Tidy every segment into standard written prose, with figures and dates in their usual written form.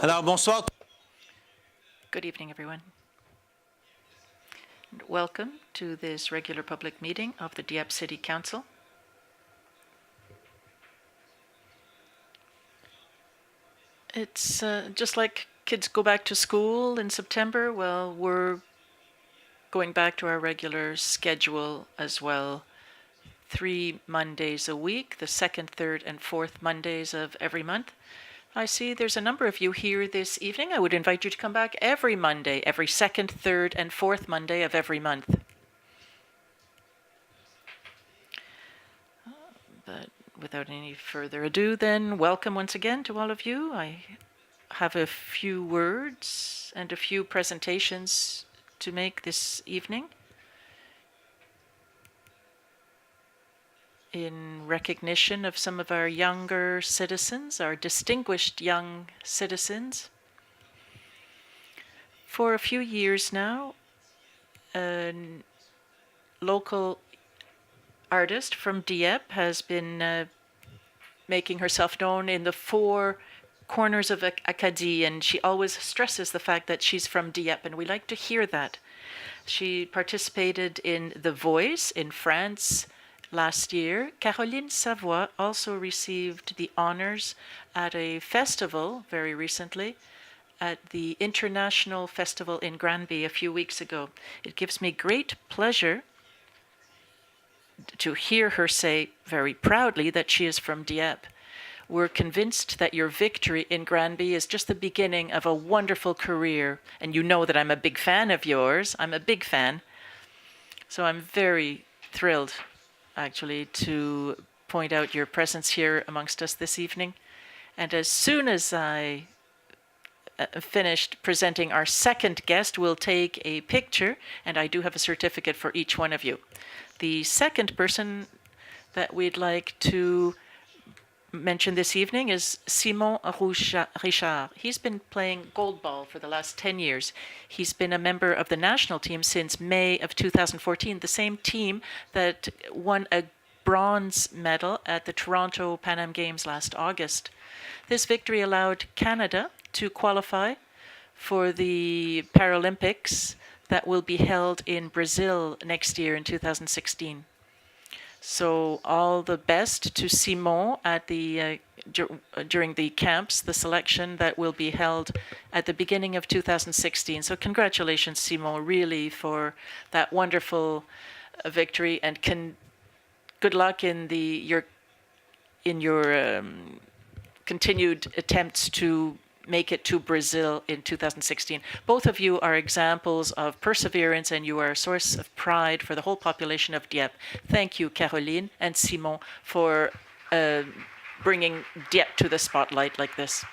Alors, bonsoir. Good evening, everyone. And welcome to this regular public meeting of the Dieppe City Council. It's just like kids go back to school in September. Well, we're going back to our regular schedule as well. 3 Mondays a week, the second, third, and fourth Mondays of every month. I see there's a number of you here this evening. I would invite you to come back every Monday, every second, third, and fourth Monday of every month. But without any further ado, then, welcome once again to all of you. I have a few words and a few presentations to make this evening in recognition of some of our younger citizens, our distinguished young citizens. For a few years now, a local artist from Dieppe has been making herself known in the four corners of Acadie, and she always stresses the fact that she's from Dieppe, and we like to hear that. She participated in The Voice in France last year. Caroline Savoie also received the honors at a festival very recently, at the International Festival in Granby a few weeks ago. It gives me great pleasure to hear her say very proudly that she is from Dieppe. We're convinced that your victory in Granby is just the beginning of a wonderful career, and you know that I'm a big fan of yours. I'm a big fan. So I'm very thrilled, actually, to point out your presence here amongst us this evening. And as soon as I finished presenting our second guest, we'll take a picture, and I do have a certificate for each one of you. The second person that we'd like to mention this evening is Simon Richard. He's been playing goalball for the last 10 years. He's been a member of the national team since May of 2014, the same team that won a bronze medal at the Toronto Pan Am Games last August. This victory allowed Canada to qualify for the Paralympics that will be held in Brazil next year in 2016. So all the best to Simon at the during the camps, the selection that will be held at the beginning of 2016. So congratulations, Simon, really for that wonderful victory, and good luck in your continued attempts to make it to Brazil in 2016. Both of you are examples of perseverance, and you are a source of pride for the whole population of Dieppe. Thank you, Caroline and Simon, for bringing Dieppe to the spotlight like this.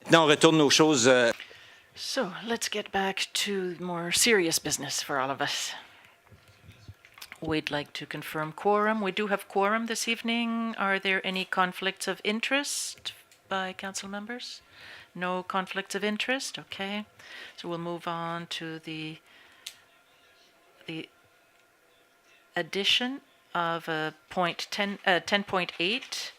Maintenant, on retourne aux choses. So let's get back to more serious business for all of us. We'd like to confirm quorum. We do have quorum this evening. Are there any conflicts of interest by council members? No conflicts of interest? Okay. So we'll move on to the addition of point 10.8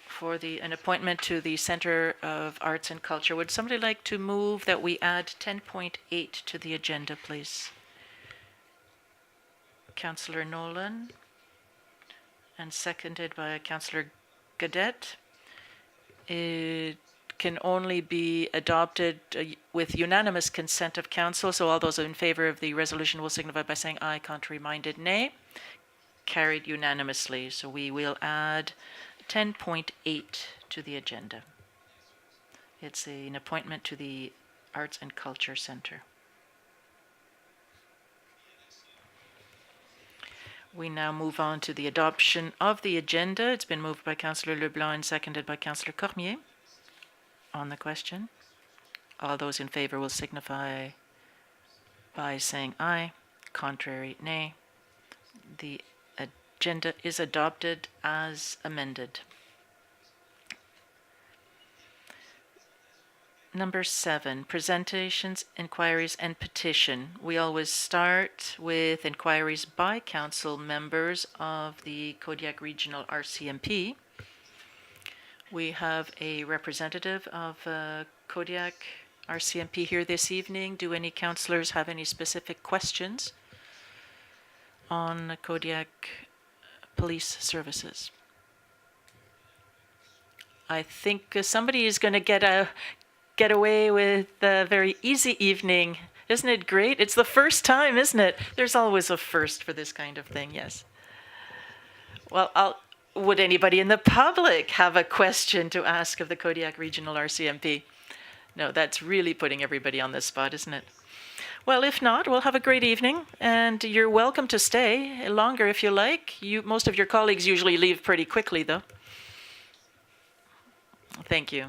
for an appointment to the Centre of Arts and Culture. Would somebody like to move that we add 10.8 to the agenda, please? Councillor Nolan, and seconded by Councillor Gadet. It can only be adopted with unanimous consent of council, so all those in favor of the resolution will signify by saying aye, contrary-minded nay. Carried unanimously, so we will add 10.8 to the agenda. It's an appointment to the Arts and Culture Centre. We now move on to the adoption of the agenda. It's been moved by Councillor Leblanc and seconded by Councillor Cormier. On the question, all those in favor will signify by saying aye, contrary nay. The agenda is adopted as amended. Number 7, presentations, inquiries, and petition. We always start with inquiries by council members of the Kodiak Regional RCMP. We have a representative of Kodiak RCMP here this evening. Do any councillors have any specific questions on Kodiak Police Services? I think somebody is going to get away with a very easy evening. Isn't it great? It's the first time, isn't it? There's always a first for this kind of thing, yes. Well, would anybody in the public have a question to ask of the Kodiak Regional RCMP? No, that's really putting everybody on the spot, isn't it? Well, if not, we'll have a great evening, and you're welcome to stay longer if you like. Most of your colleagues usually leave pretty quickly, though. Thank you.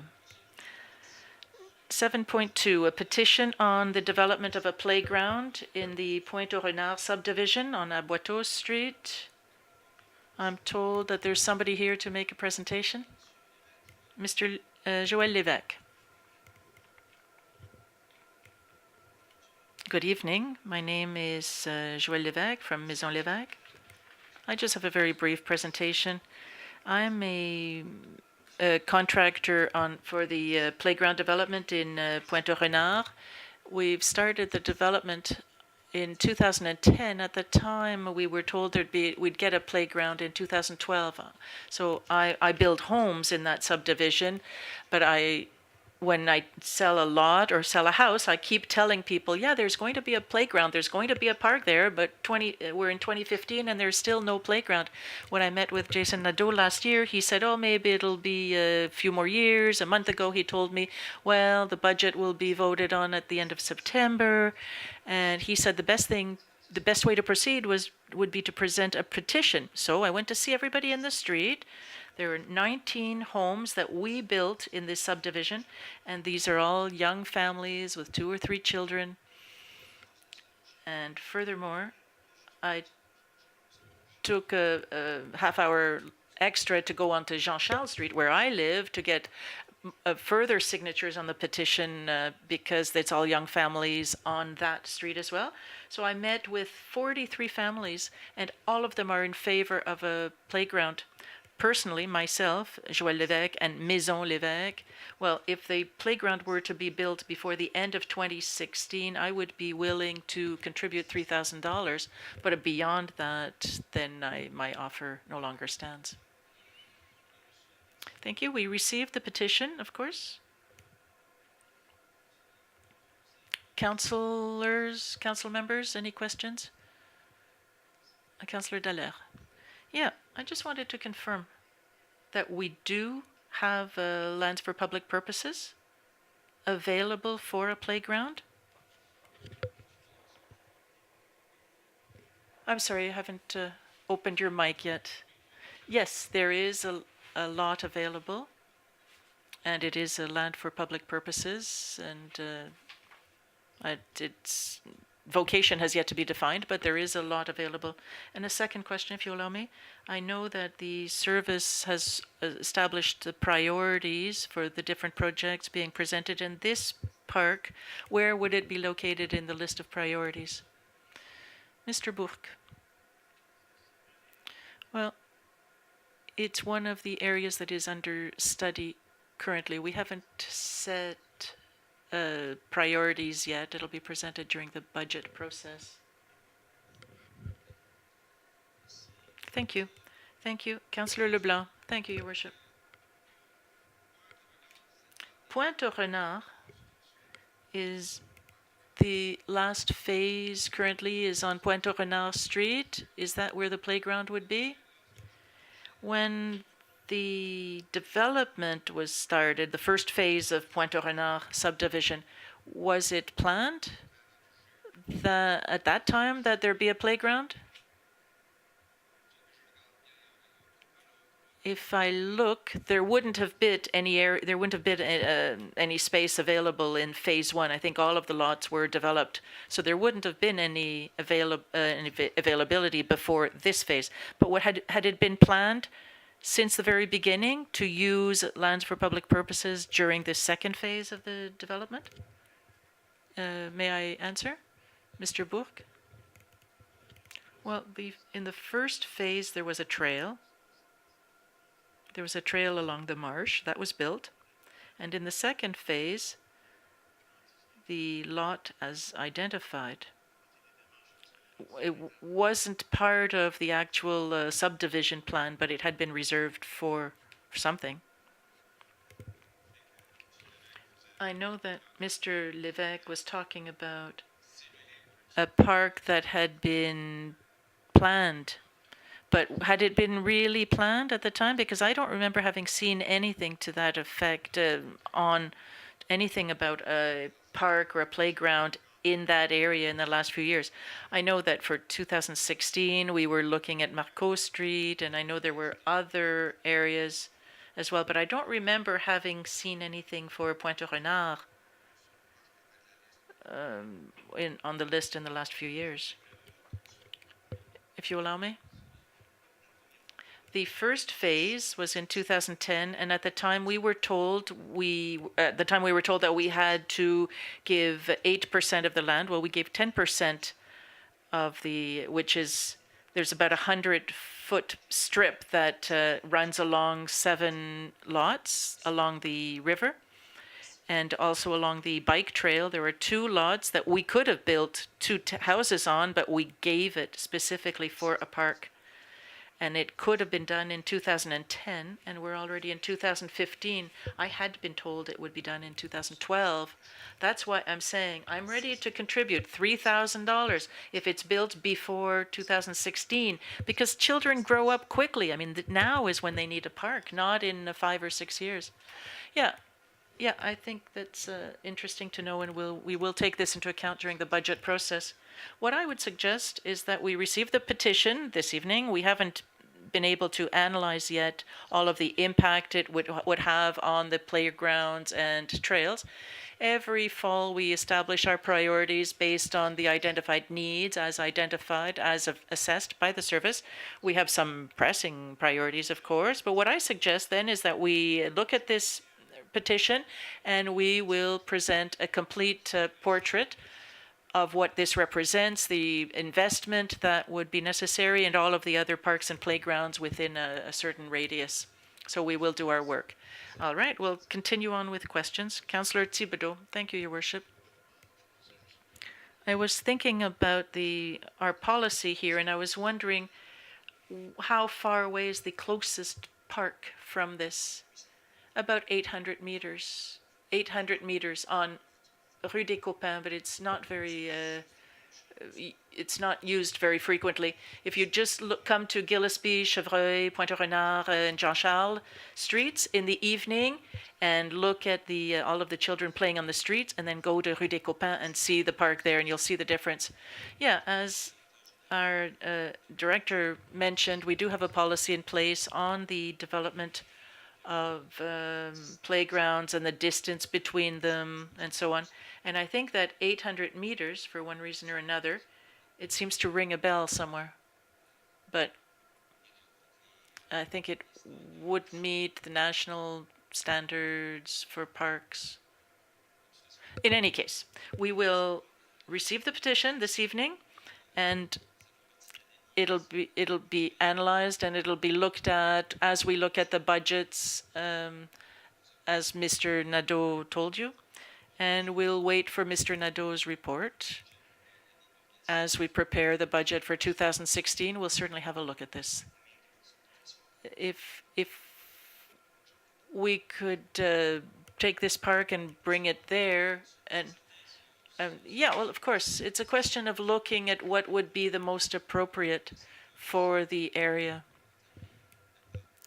7.2, a petition on the development of a playground in the Pointe-aux-Renards subdivision on Aboiteau Street. I'm told that there's somebody here to make a presentation. Mr. Joël Lévesque. Good evening. My name is Joël Lévesque from Maison Lévesque. I just have a very brief presentation. I'm a contractor for the playground development in Pointe-aux-Renards. We've started the development in 2010. At the time, we were told we'd get a playground in 2012. So I build homes in that subdivision, but when I sell a lot or sell a house, I keep telling people, yeah, there's going to be a playground, there's going to be a park there, but we're in 2015 and there's still no playground. When I met with Jason Nadeau last year, he said, oh, maybe it'll be a few more years. A month ago, he told me, well, the budget will be voted on at the end of September. And he said the best way to proceed would be to present a petition. So I went to see everybody in the street. There are 19 homes that we built in this subdivision, and these are all young families with 2 or 3 children. And furthermore, I took a half hour extra to go onto Jean Charles Street, where I live, to get further signatures on the petition because it's all young families on that street as well. So I met with 43 families, and all of them are in favor of a playground. Personally, myself, Joël Lévesque and Maison Lévesque, well, if the playground were to be built before the end of 2016, I would be willing to contribute $3,000. But beyond that, then my offer no longer stands. Thank you. We received the petition, of course. Council members, any questions? Councillor Dallaire. Yeah, I just wanted to confirm that we do have lands for public purposes available for a playground. I'm sorry, I haven't opened your mic yet. Yes, there is a lot available, and it is a land for public purposes, and its vocation has yet to be defined, but there is a lot available. And a second question, if you allow me. I know that the service has established the priorities for the different projects being presented in this park. Where would it be located in the list of priorities? Mr. Bourque. Well, it's one of the areas that is under study currently. We haven't set priorities yet. It'll be presented during the budget process. Thank you. Thank you. Councillor Leblanc. Thank you, Your Worship. Pointe-aux-Renards is the last phase currently is on Pointe-aux-Renards Street. Is that where the playground would be? When the development was started, the first phase of Pointe-aux-Renards subdivision, was it planned that at that time that there be a playground? If I look, there wouldn't have been any space available in phase 1. I think all of the lots were developed, so there wouldn't have been any availability before this phase. But what had it been planned since the very beginning to use lands for public purposes during the second phase of the development? May I answer, Mr. Bourque? Well, in the first phase there was a trail. There was a trail along the marsh that was built. And in the second phase, the lot as identified, it wasn't part of the actual subdivision plan, but it had been reserved for something. I know that Mr. Lévesque was talking about a park that had been planned. But had it been really planned at the time? Because I don't remember having seen anything to that effect on anything about a park or a playground in that area in the last few years. I know that for 2016, we were looking at Marcoux Street, and I know there were other areas as well, but I don't remember having seen anything for Pointe Renard on the list in the last few years. If you allow me. The first phase was in 2010, and at the time we were told that we had to give 8% of the land. Well, we gave 10% of which is there's about 100-foot strip that runs along 7 lots along the river, and also along the bike trail. There were 2 lots that we could have built 2 houses on, but we gave it specifically for a park. And it could have been done in 2010, and we're already in 2015. I had been told it would be done in 2012. That's why I'm saying I'm ready to contribute $3,000 if it's built before 2016, because children grow up quickly. I mean, now is when they need a park, not in 5 or 6 years. Yeah, I think that's interesting to know, and we will take this into account during the budget process. What I would suggest is that we receive the petition this evening. We haven't been able to analyze yet all of the impact it would have on the playgrounds and trails. Every fall, we establish our priorities based on the identified needs as assessed by the service. We have some pressing priorities, of course, but what I suggest then is that we look at this petition and we will present a complete portrait of what this represents, the investment that would be necessary, and all of the other parks and playgrounds within a certain radius. So we will do our work. All right, we'll continue on with questions. Councillor Thibodeau. Thank you, Your Worship. I was thinking about our policy here, and I was wondering how far away is the closest park from this? About 800 meters. 800 meters on Rue des Copains, but it's not used very frequently. If you just come to Gillespie, Chevreuil, Pointe Renard, and Jean Charles streets in the evening and look at all of the children playing on the streets, and then go to Rue des Copains and see the park there, and you'll see the difference. Yeah, as our director mentioned, we do have a policy in place on the development of playgrounds and the distance between them and so on. And I think that 800 meters, for one reason or another, it seems to ring a bell somewhere. But I think it would meet the national standards for parks. In any case, we will receive the petition this evening, and it'll be analyzed, and it'll be looked at as we look at the budgets, as Mr. Nadeau told you. And we'll wait for Mr. Nadeau's report. As we prepare the budget for 2016, we'll certainly have a look at this. If we could take this park and bring it there, and yeah, well, of course, it's a question of looking at what would be the most appropriate for the area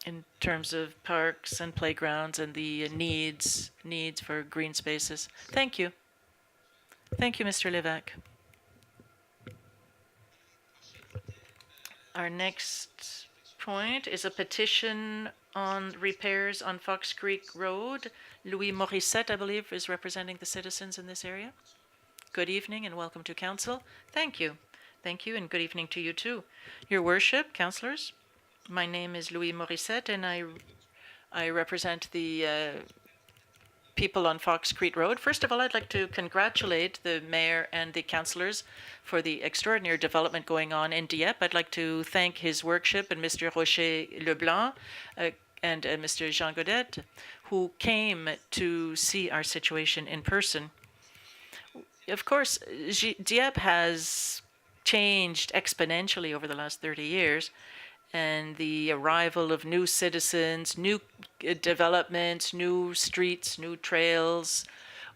in terms of parks and playgrounds and the needs for green spaces. Thank you. Thank you, Mr. Levac. Our next point is a petition on repairs on Fox Creek Road. Louis Morissette, I believe, is representing the citizens in this area. Good evening and welcome to Council. Thank you. Thank you, and good evening to you too. Your Worship, Councillors, my name is Louis Morissette, and I represent the people on Fox Creek Road. First of all, I'd like to congratulate the Mayor and the councillors for the extraordinary development going on in Dieppe. I'd like to thank His Worship and Mr. Rocher Leblanc and Mr. Jean Godet, who came to see our situation in person. Of course, Dieppe has changed exponentially over the last 30 years, and the arrival of new citizens, new developments, new streets, new trails.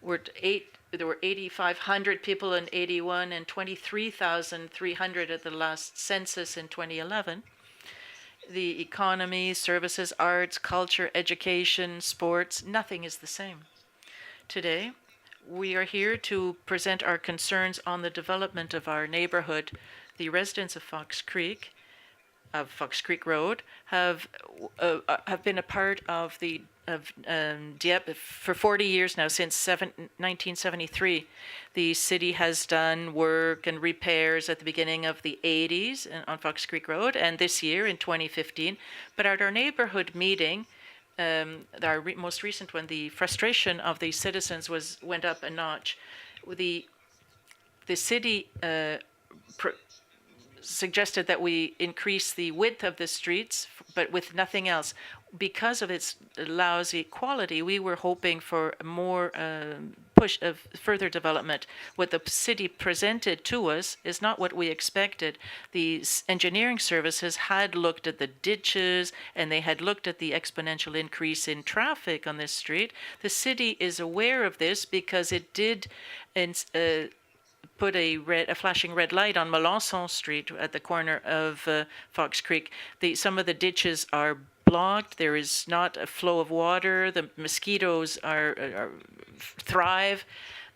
There were 8,500 people in 81 and 23,300 at the last census in 2011. The economy, services, arts, culture, education, sports, nothing is the same. Today, we are here to present our concerns on the development of our neighborhood. The residents of Fox Creek Road have been a part of Dieppe for 40 years now, since 1973. The city has done work and repairs at the beginning of the 80s on Fox Creek Road, and this year in 2015. But at our neighborhood meeting, our most recent one, the frustration of the citizens went up a notch. The city suggested that we increase the width of the streets, but with nothing else. Because of its lousy quality, we were hoping for more push of further development. What the city presented to us is not what we expected. The engineering services had looked at the ditches, and they had looked at the exponential increase in traffic on this street. The city is aware of this because it did put a flashing red light on Melançon Street at the corner of Fox Creek. Some of the ditches are blocked. There is not a flow of water. The mosquitoes thrive.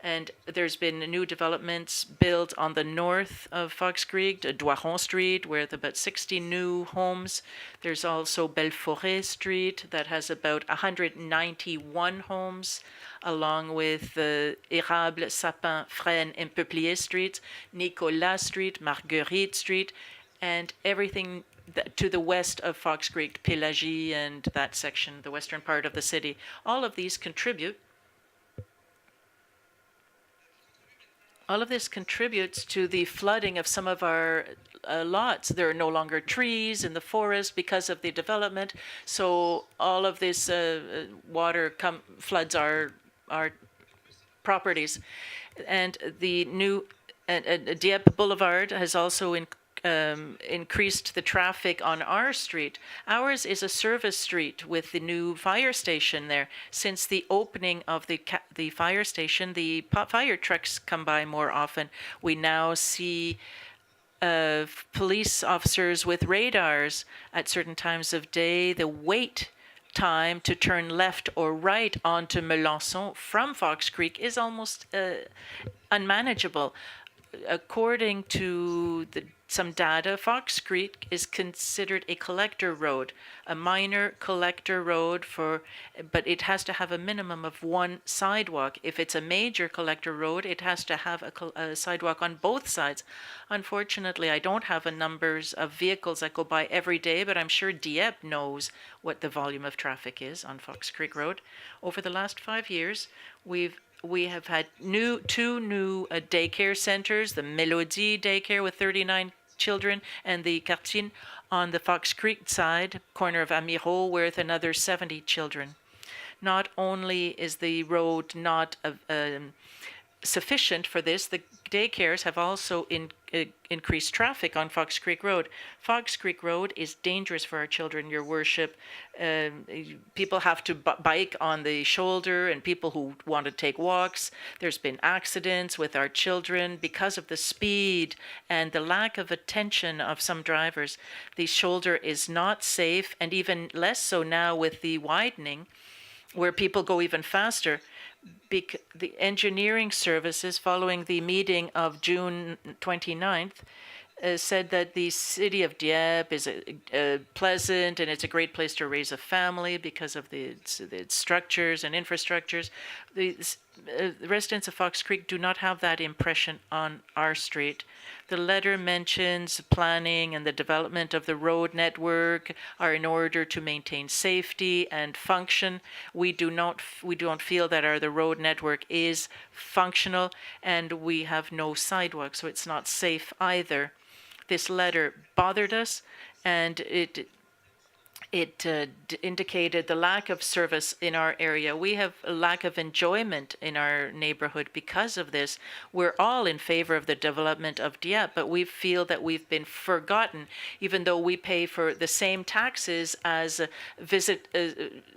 And there's been new developments built on the north of Fox Creek, Doiron Street, with about 60 new homes. There's also Belforêt Street that has about 191 homes, along with Érable, Sapin, Frêne, and Peuplier Streets, Nicolas Street, Marguerite Street, and everything to the west of Fox Creek, Pélagie, and that section, the western part of the city. All of these contribute. All of this contributes to the flooding of some of our lots. There are no longer trees in the forest because of the development. So all of this water floods our properties. And the new Dieppe Boulevard has also increased the traffic on our street. Ours is a service street with the new fire station there. Since the opening of the fire station, the fire trucks come by more often. We now see police officers with radars at certain times of day. The wait time to turn left or right onto Melançon from Fox Creek is almost unmanageable. According to some data, Fox Creek is considered a collector road, a minor collector road but it has to have a minimum of one sidewalk. If it's a major collector road, it has to have a sidewalk on both sides. Unfortunately, I don't have numbers of vehicles that go by every day, but I'm sure Dieppe knows what the volume of traffic is on Fox Creek Road. Over the last 5 years, we have had two new daycare centers, the Mélodie daycare with 39 children, and the Cartine on the Fox Creek side, corner of Amiro, with another 70 children. Not only is the road not sufficient for this, the daycares have also increased traffic on Fox Creek Road. Fox Creek Road is dangerous for our children, Your Worship. People have to bike on the shoulder, and people who want to take walks. There's been accidents with our children because of the speed and the lack of attention of some drivers. The shoulder is not safe, and even less so now with the widening, where people go even faster. The engineering services, following the meeting of June 29th, said that the city of Dieppe is pleasant and it's a great place to raise a family because of the structures and infrastructures. The residents of Fox Creek do not have that impression on our street. The letter mentions planning and the development of the road network are in order to maintain safety and function. We don't feel that the road network is functional, and we have no sidewalks, so it's not safe either. This letter bothered us, and it indicated the lack of service in our area. We have a lack of enjoyment in our neighborhood because of this. We're all in favor of the development of Dieppe, but we feel that we've been forgotten, even though we pay for the same taxes as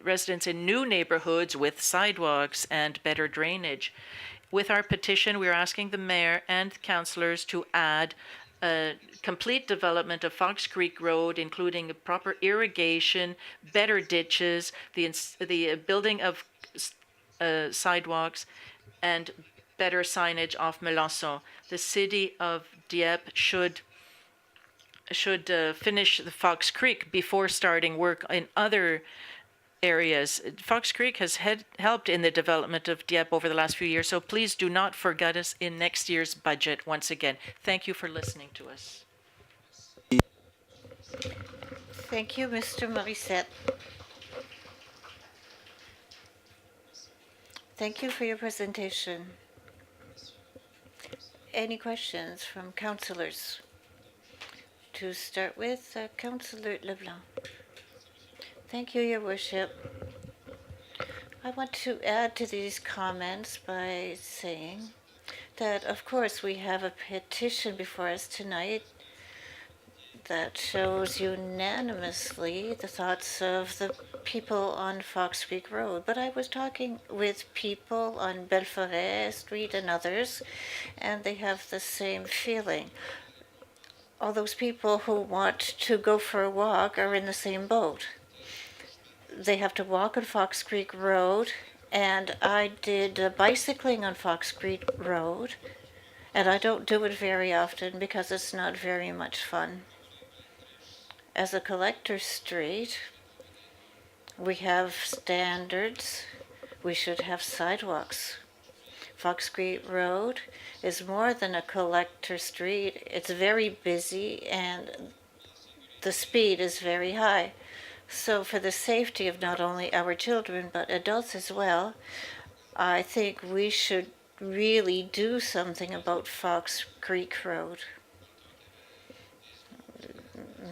residents in new neighborhoods with sidewalks and better drainage. With our petition, we're asking the mayor and councillors to add complete development of Fox Creek Road, including proper irrigation, better ditches, the building of sidewalks and better signage off Melançon. The city of Dieppe should finish the Fox Creek before starting work in other areas. Fox Creek has helped in the development of Dieppe over the last few years, so please do not forget us in next year's budget once again. Thank you for listening to us. Thank you, Mr. Morissette. Thank you for your presentation. Any questions from councillors? To start with, Councillor Leblanc. Thank you, Your Worship. I want to add to these comments by saying that, of course, we have a petition before us tonight that shows unanimously the thoughts of the people on Fox Creek Road. But I was talking with people on Belforêt Street and others, and they have the same feeling. All those people who want to go for a walk are in the same boat. They have to walk on Fox Creek Road, and I did bicycling on Fox Creek Road, and I don't do it very often because it's not very much fun. As a collector street, we have standards. We should have sidewalks. Fox Creek Road is more than a collector street. It's very busy and the speed is very high. So for the safety of not only our children but adults as well, I think we should really do something about Fox Creek Road.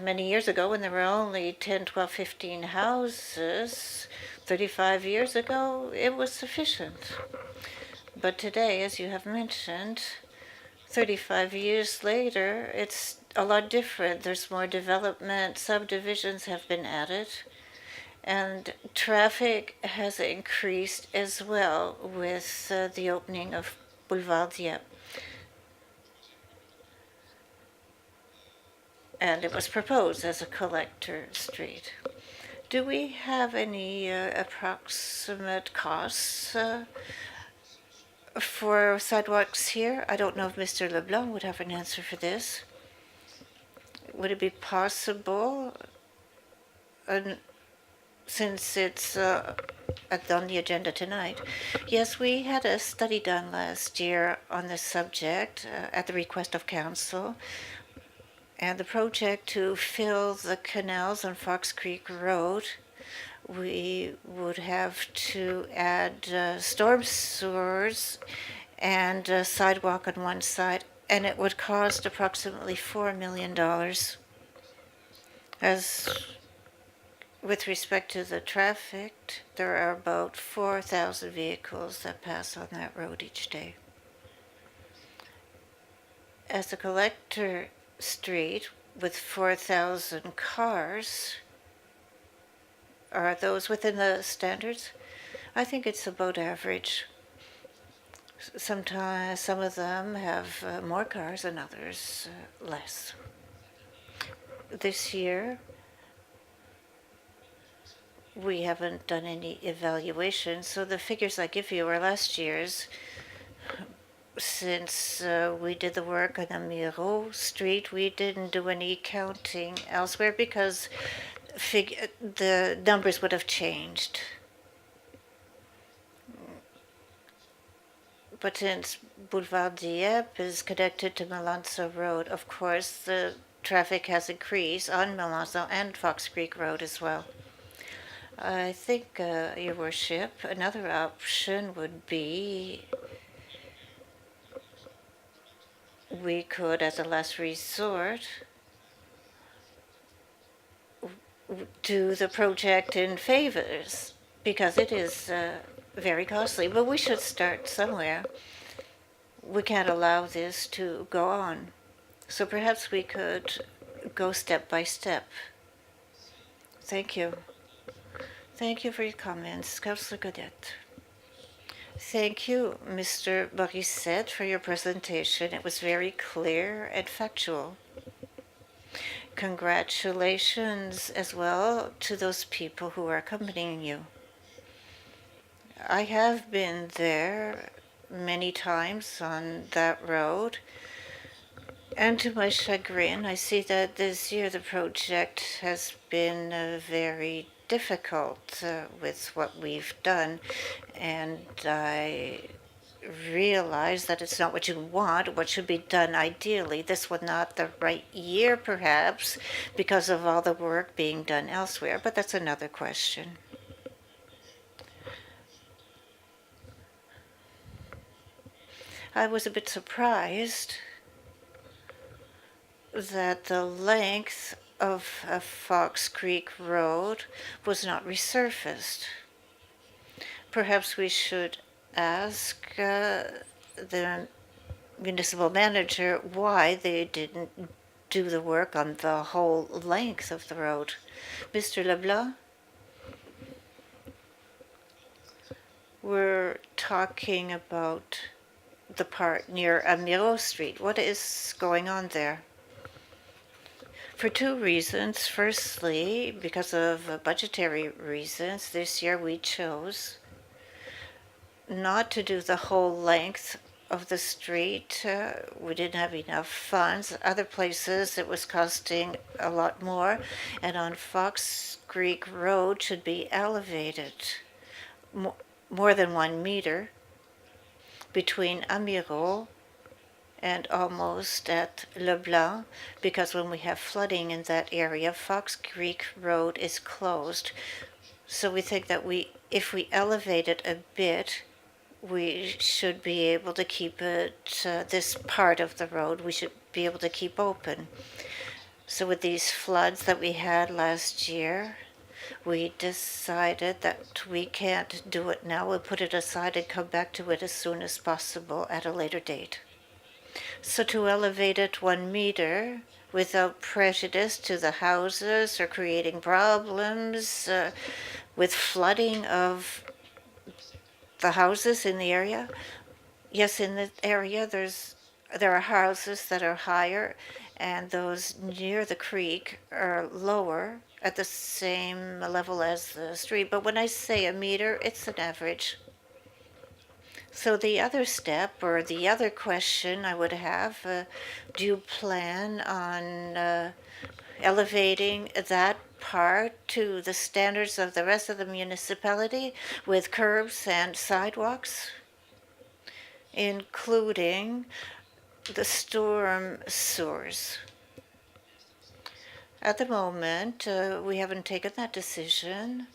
Many years ago, when there were only 10, 12, 15 houses, 35 years ago, it was sufficient. But today, as you have mentioned, 35 years later, it's a lot different. There's more development, subdivisions have been added, and traffic has increased as well with the opening of Boulevard Dieppe. And it was proposed as a collector street. Do we have any approximate costs for sidewalks here? I don't know if Mr. Leblanc would have an answer for this. Would it be possible, since it's on the agenda tonight? Yes, we had a study done last year on this subject at the request of council. And the project to fill the canals on Fox Creek Road, we would have to add storm sewers and a sidewalk on one side, and it would cost approximately $4 million. As with respect to the traffic, there are about 4,000 vehicles that pass on that road each day. As a collector street with 4,000 cars, are those within the standards? I think it's about average. Sometimes some of them have more cars and others less. This year, we haven't done any evaluation, so the figures I give you are last year's. Since we did the work on the Miro Street, we didn't do any counting elsewhere because the numbers would have changed. But since Boulevard Dieppe is connected to Melançon Road, of course, the traffic has increased on Melançon and Fox Creek Road as well. I think, Your Worship, another option would be we could, as a last resort, do the project in favors, because it is very costly, but we should start somewhere. We can't allow this to go on. So perhaps we could go step by step. Thank you. Thank you for your comments. Councillor Godet. Thank you, Mr. Morissette, for your presentation. It was very clear and factual. Congratulations as well to those people who are accompanying you. I have been there many times on that road, and to my chagrin, I see that this year the project has been very difficult with what we've done, and I realize that it's not what you want, what should be done ideally. This was not the right year, perhaps, because of all the work being done elsewhere, but that's another question. I was a bit surprised that the length of Fox Creek Road was not resurfaced. Perhaps we should ask the municipal manager why they didn't do the work on the whole length of the road. Mr. Leblanc? We're talking about the part near Amiro Street. What is going on there? For two reasons. Firstly, because of budgetary reasons, this year we chose not to do the whole length of the street. We didn't have enough funds. Other places it was costing a lot more, and on Fox Creek Road should be elevated more than 1 meter between Amiro and almost at Leblanc, because when we have flooding in that area, Fox Creek Road is closed. So we think that if we elevate it a bit, we should be able to keep it, this part of the road, we should be able to keep open. So with these floods that we had last year, we decided that we can't do it now. We'll put it aside and come back to it as soon as possible at a later date. So to elevate it 1 meter without prejudice to the houses or creating problems with flooding of the houses in the area. Yes, in the area there are houses that are higher, and those near the creek are lower at the same level as the street. But when I say a meter, it's an average. So the other step, or the other question I would have, do you plan on elevating that part to the standards of the rest of the municipality with curbs and sidewalks, including the storm sewers? At the moment, we haven't taken that decision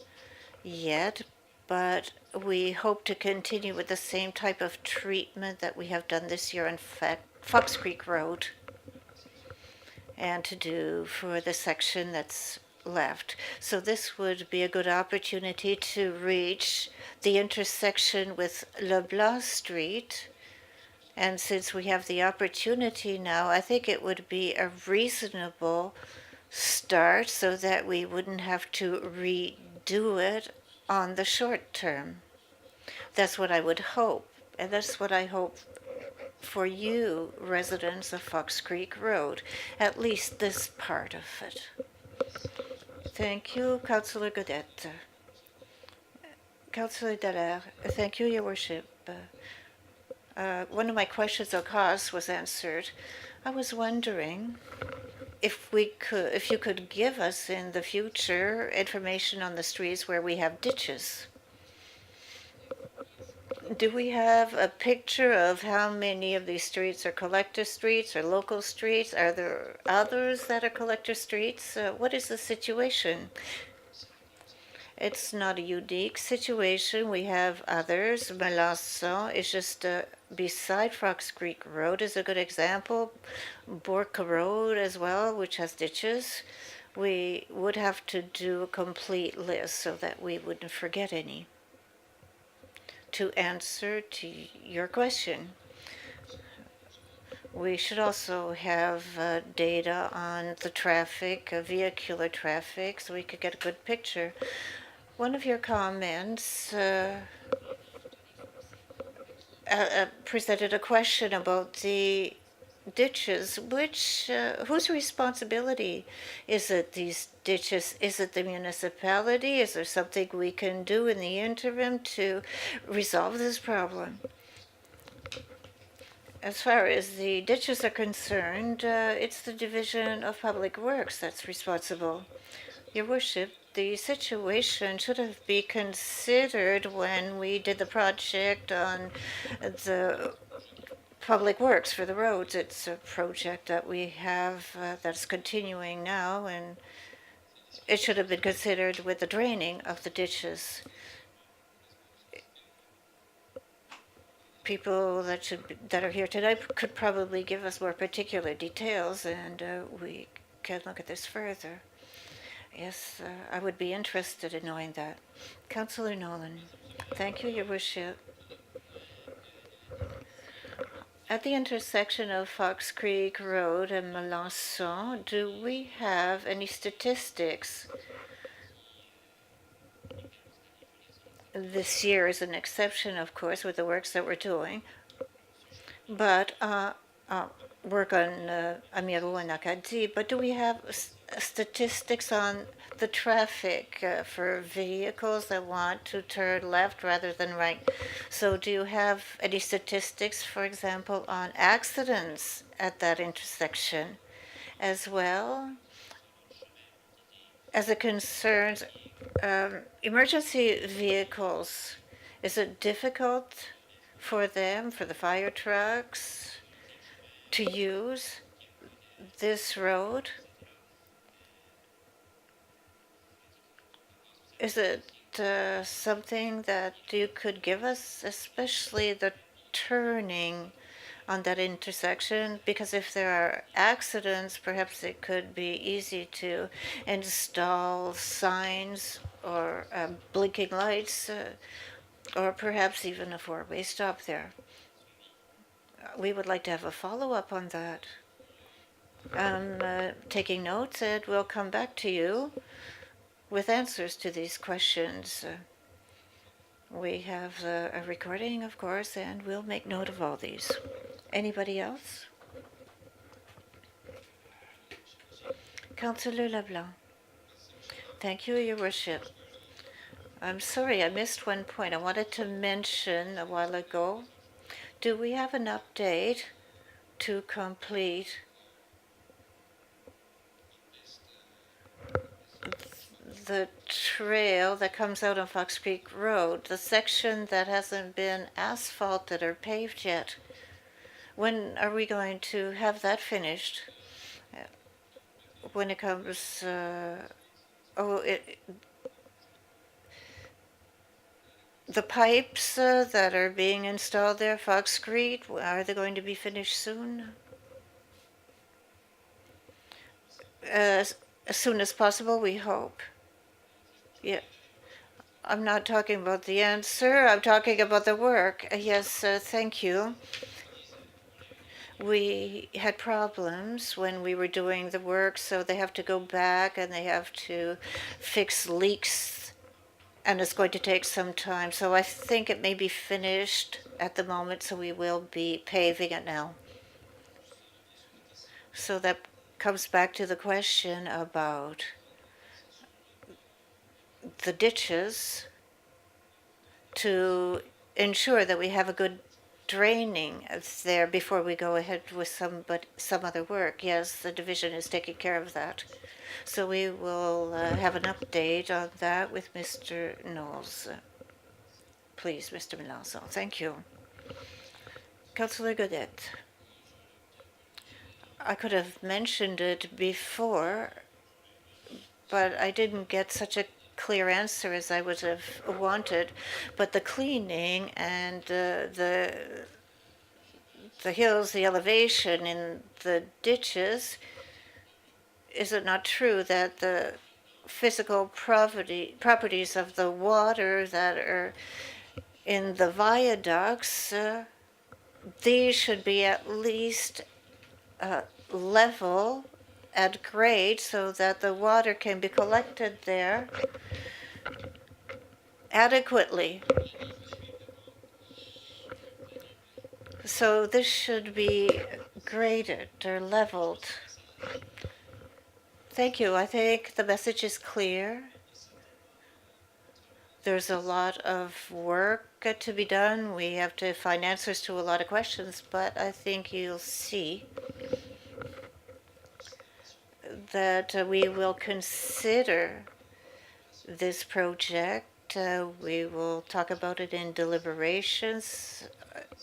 yet, but we hope to continue with the same type of treatment that we have done this year on Fox Creek Road, and to do for the section that's left. So this would be a good opportunity to reach the intersection with Leblanc Street. And since we have the opportunity now, I think it would be a reasonable start so that we wouldn't have to redo it on the short term. That's what I would hope, and that's what I hope for you, residents of Fox Creek Road, at least this part of it. Thank you, Councillor Godette. Councillor Dallaire, thank you, Your Worship. One of my questions on costs was answered. I was wondering if you could give us in the future information on the streets where we have ditches. Do we have a picture of how many of these streets are collector streets or local streets? Are there others that are collector streets? What is the situation? It's not a unique situation. We have others. Melançon is just beside Fox Creek Road is a good example. Borca Road as well, which has ditches. We would have to do a complete list so that we wouldn't forget any. To answer to your question, we should also have data on the traffic, vehicular traffic, so we could get a good picture. One of your comments presented a question about the ditches, whose responsibility is it, these ditches? Is it the municipality? Is there something we can do in the interim to resolve this problem? As far as the ditches are concerned, it's the Division of Public Works that's responsible. Your Worship, the situation should have been considered when we did the project on the public works for the roads. It's a project that we have that's continuing now, and it should have been considered with the draining of the ditches. People that are here tonight could probably give us more particular details, and we can look at this further. Yes, I would be interested in knowing that. Councillor Nolan. Thank you, Your Worship. At the intersection of Fox Creek Road and Melanson, do we have any statistics? This year is an exception, of course, with the works that we're doing. But work on Amiro and Acadie. But do we have statistics on the traffic for vehicles that want to turn left rather than right? So do you have any statistics, for example, on accidents at that intersection as well as it concerns emergency vehicles? Is it difficult for them, for the fire trucks, to use this road? Is it something that you could give us, especially the turning on that intersection? Because if there are accidents, perhaps it could be easy to install signs or blinking lights, or perhaps even a four-way stop there. We would like to have a follow-up on that. I'm taking notes, and we'll come back to you with answers to these questions. We have a recording, of course, and we'll make note of all these. Anybody else? Councillor Leblanc. Thank you, Your Worship. I'm sorry, I missed one point I wanted to mention a while ago. Do we have an update to complete the trail that comes out on Fox Creek Road, the section that hasn't been asphalted or paved yet? When are we going to have that finished? When it comes, the pipes that are being installed there, Fox Creek, are they going to be finished soon? As soon as possible, we hope. Yeah. I'm not talking about the answer, I'm talking about the work. Yes, thank you. We had problems when we were doing the work, so they have to go back and they have to fix leaks, and it's going to take some time. So I think it may be finished at the moment, so we will be paving it now. So that comes back to the question about the ditches to ensure that we have a good draining there before we go ahead with some other work. Yes, the division is taking care of that. So we will have an update on that with Mr. Knowles. Please, Mr. Melanson. Thank you. Councillor Godet. I could have mentioned it before, but I didn't get such a clear answer as I would have wanted. But the cleaning and the hills, the elevation in the ditches, is it not true that the physical properties of the water that are in the viaducts, these should be at least level at grade so that the water can be collected there adequately. So this should be graded or leveled. Thank you. I think the message is clear. There's a lot of work to be done. We have to find answers to a lot of questions, but I think you'll see that we will consider this project. We will talk about it in deliberations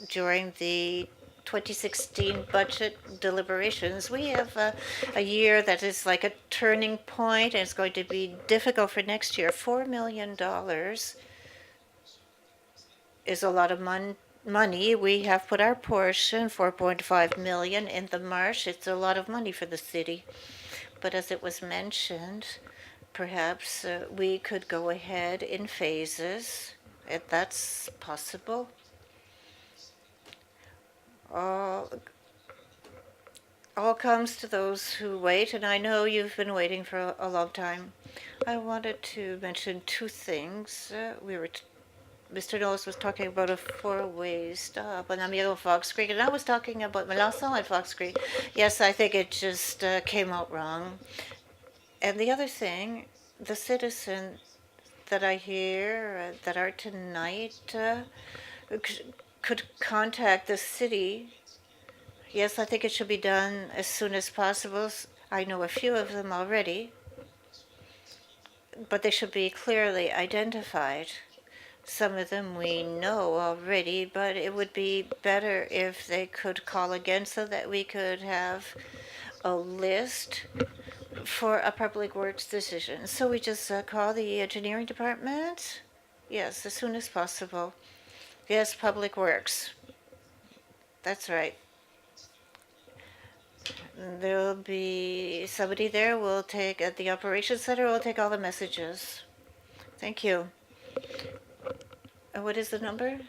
during the 2016 budget deliberations. We have a year that is like a turning point, and it's going to be difficult for next year. $4 million is a lot of money. We have put our portion, 4.5 million, in the marsh. It's a lot of money for the city. But as it was mentioned, perhaps we could go ahead in phases, if that's possible. All comes to those who wait, and I know you've been waiting for a long time. I wanted to mention two things. Mr. Knowles was talking about a four-way stop on Amigo Fox Creek, and I was talking about Melanson and Fox Creek. Yes, I think it just came out wrong. And the other thing, the citizens that I hear that are tonight could contact the city. Yes, I think it should be done as soon as possible. I know a few of them already, but they should be clearly identified. Some of them we know already, but it would be better if they could call again so that we could have a list for a public works decision. So we just call the engineering department? Yes, as soon as possible. Yes, public works. That's right. There'll be somebody there will take, at the operations center, will take all the messages. Thank you. What is the number?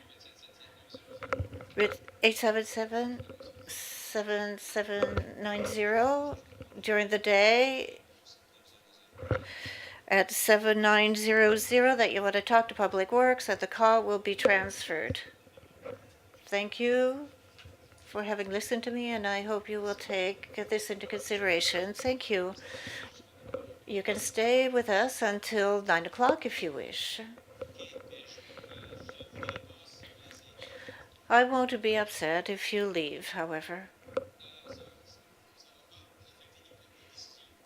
877-7790 during the day at 7900 that you want to talk to Public Works, that the call will be transferred. Thank you for having listened to me, and I hope you will take this into consideration. Thank you. You can stay with us until 9 o'clock if you wish. I won't be upset if you leave, however.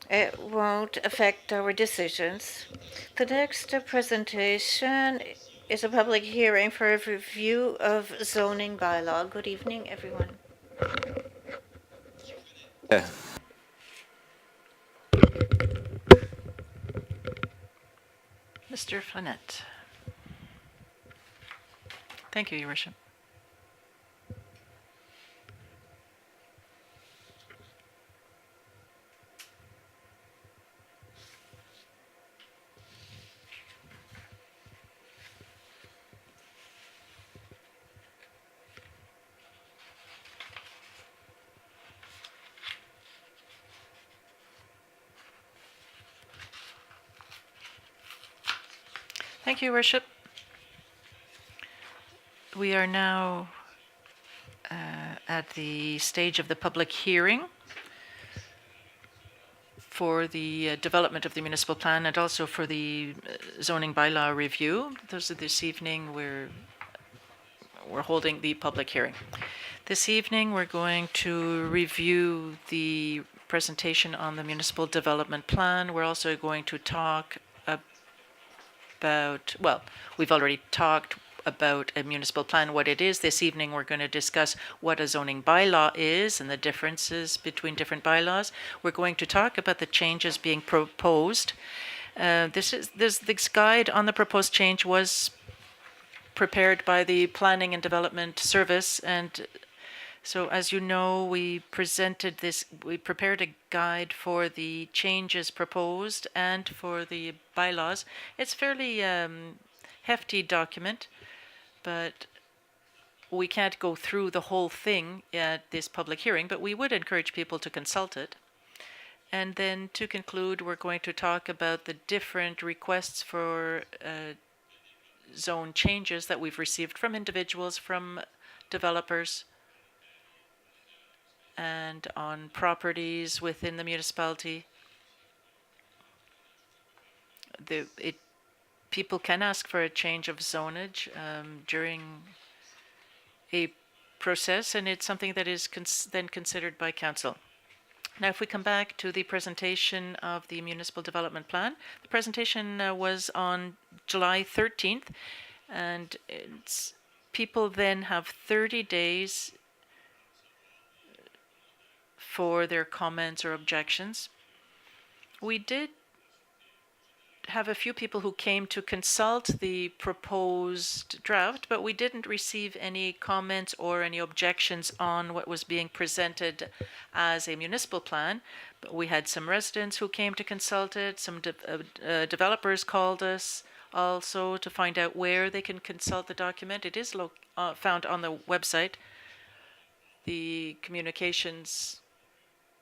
It won't affect our decisions. The next presentation is a public hearing for a review of zoning bylaw. Good evening, everyone. Mr. Flannett. Thank you, Your Worship. Thank you, Your Worship. We are now at the stage of the public hearing for the development of the municipal plan and also for the zoning bylaw review. This evening we're holding the public hearing. This evening we're going to review the presentation on the municipal development plan. We're also going to talk about, well, we've already talked about a municipal plan, what it is. This evening we're going to discuss what a zoning bylaw is and the differences between different bylaws. We're going to talk about the changes being proposed. This guide on the proposed change was prepared by the Planning and Development Service, and so as you know, we prepared a guide for the changes proposed and for the bylaws. It's a fairly hefty document, but we can't go through the whole thing at this public hearing, but we would encourage people to consult it. And then to conclude, we're going to talk about the different requests for zone changes that we've received from individuals, from developers, and on properties within the municipality. People can ask for a change of zonage during a process, and it's something that is then considered by council. Now, if we come back to the presentation of the municipal development plan, the presentation was on July 13th, and people then have 30 days for their comments or objections. We did have a few people who came to consult the proposed draft, but we didn't receive any comments or any objections on what was being presented as a municipal plan. But we had some residents who came to consult it. Some developers called us also to find out where they can consult the document. It is found on the website. The communications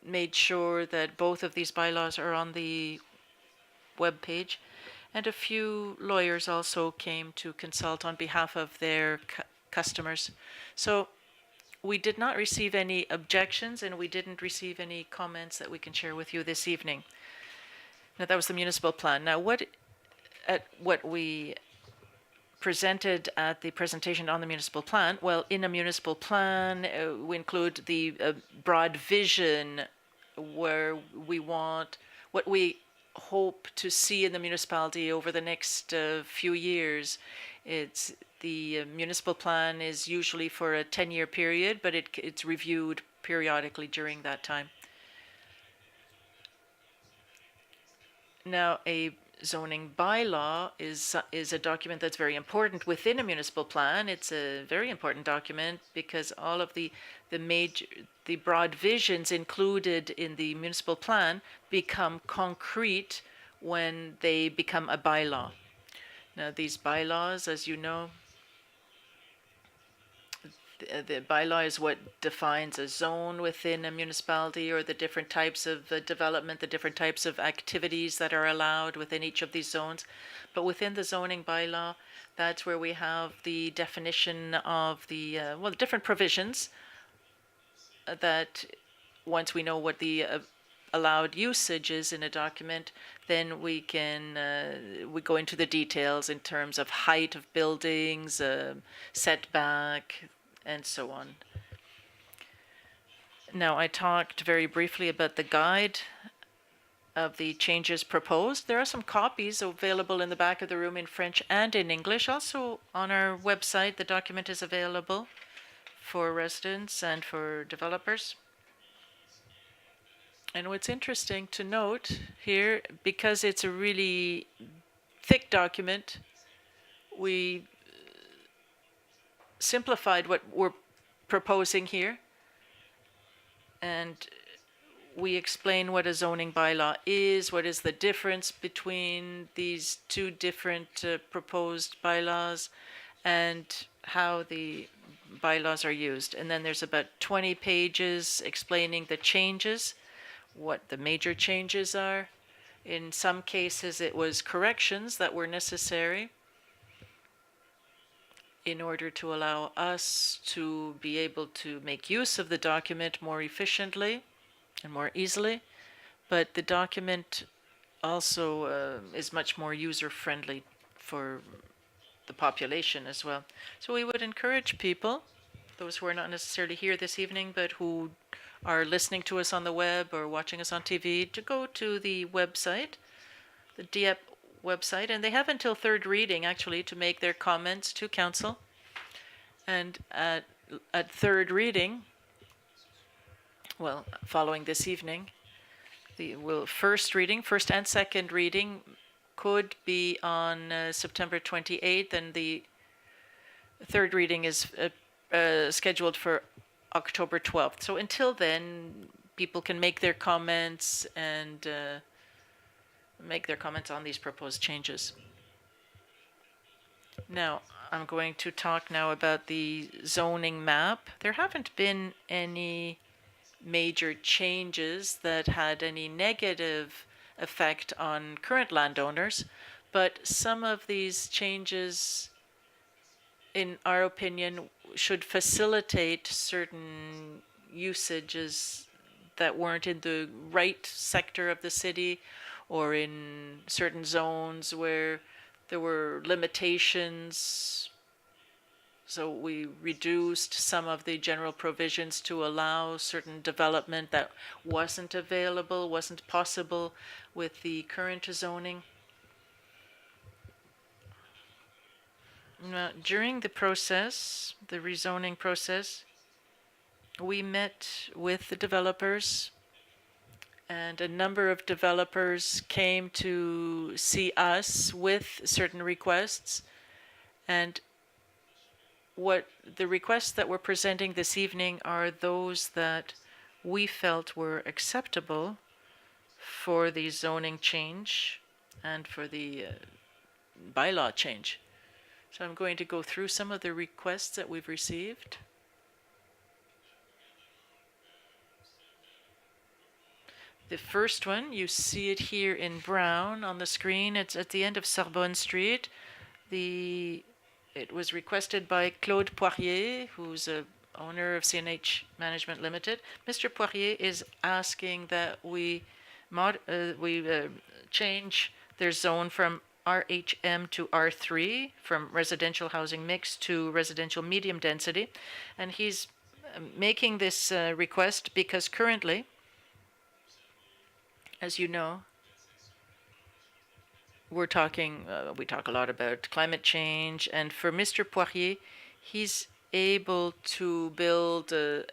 made sure that both of these bylaws are on the web page, and a few lawyers also came to consult on behalf of their customers. So we did not receive any objections, and we didn't receive any comments that we can share with you this evening. Now, that was the municipal plan. Now, what we presented at the presentation on the municipal plan, well, in a municipal plan, we include the broad vision where we want what we hope to see in the municipality over the next few years. It's the municipal plan is usually for a 10-year period, but it's reviewed periodically during that time. Now, a zoning bylaw is a document that's very important within a municipal plan. It's a very important document because all of the broad visions included in the municipal plan become concrete when they become a bylaw. Now, these bylaws, as you know, the bylaw is what defines a zone within a municipality, or the different types of development, the different types of activities that are allowed within each of these zones. But within the zoning bylaw, that's where we have the definition of the different provisions that once we know what the allowed usage is in a document, then we can we go into the details in terms of height of buildings, setback, and so on. Now, I talked very briefly about the guide of the changes proposed. There are some copies available in the back of the room in French and in English. Also, on our website, the document is available for residents and for developers. And what's interesting to note here, because it's a really thick document, we simplified what we're proposing here, and we explain what a zoning bylaw is, what is the difference between these two different proposed bylaws, and how the bylaws are used. And then there's about 20 pages explaining the changes, what the major changes are. In some cases, it was corrections that were necessary in order to allow us to be able to make use of the document more efficiently and more easily. But the document also is much more user-friendly for the population as well. So we would encourage people, those who are not necessarily here this evening, but who are listening to us on the web or watching us on TV, to go to the website, the Dieppe website, and they have until third reading actually to make their comments to council. And at third reading, well, following this evening, the first and second reading could be on September 28th, and the third reading is scheduled for October 12th. So until then, people can make their comments and make their comments on these proposed changes. Now, I'm going to talk now about the zoning map. There haven't been any major changes that had any negative effect on current landowners, but some of these changes, in our opinion, should facilitate certain usages that weren't in the right sector of the city or in certain zones where there were limitations. So we reduced some of the general provisions to allow certain development that wasn't available, wasn't possible with the current zoning. Now, during the process, the rezoning process, we met with the developers, and a number of developers came to see us with certain requests. And what the requests that we're presenting this evening are those that we felt were acceptable for the zoning change and for the bylaw change. So I'm going to go through some of the requests that we've received. The first one, you see it here in brown on the screen. It's at the end of Sorbonne Street. It was requested by Claude Poirier, who's a owner of CNH Management Limited. Mr. Poirier is asking that we change their zone from RHM to R3, from residential housing mix to residential medium density. And he's making this request because currently, as you know, we talk a lot about climate change, and for Mr. Poirier, he's able to build an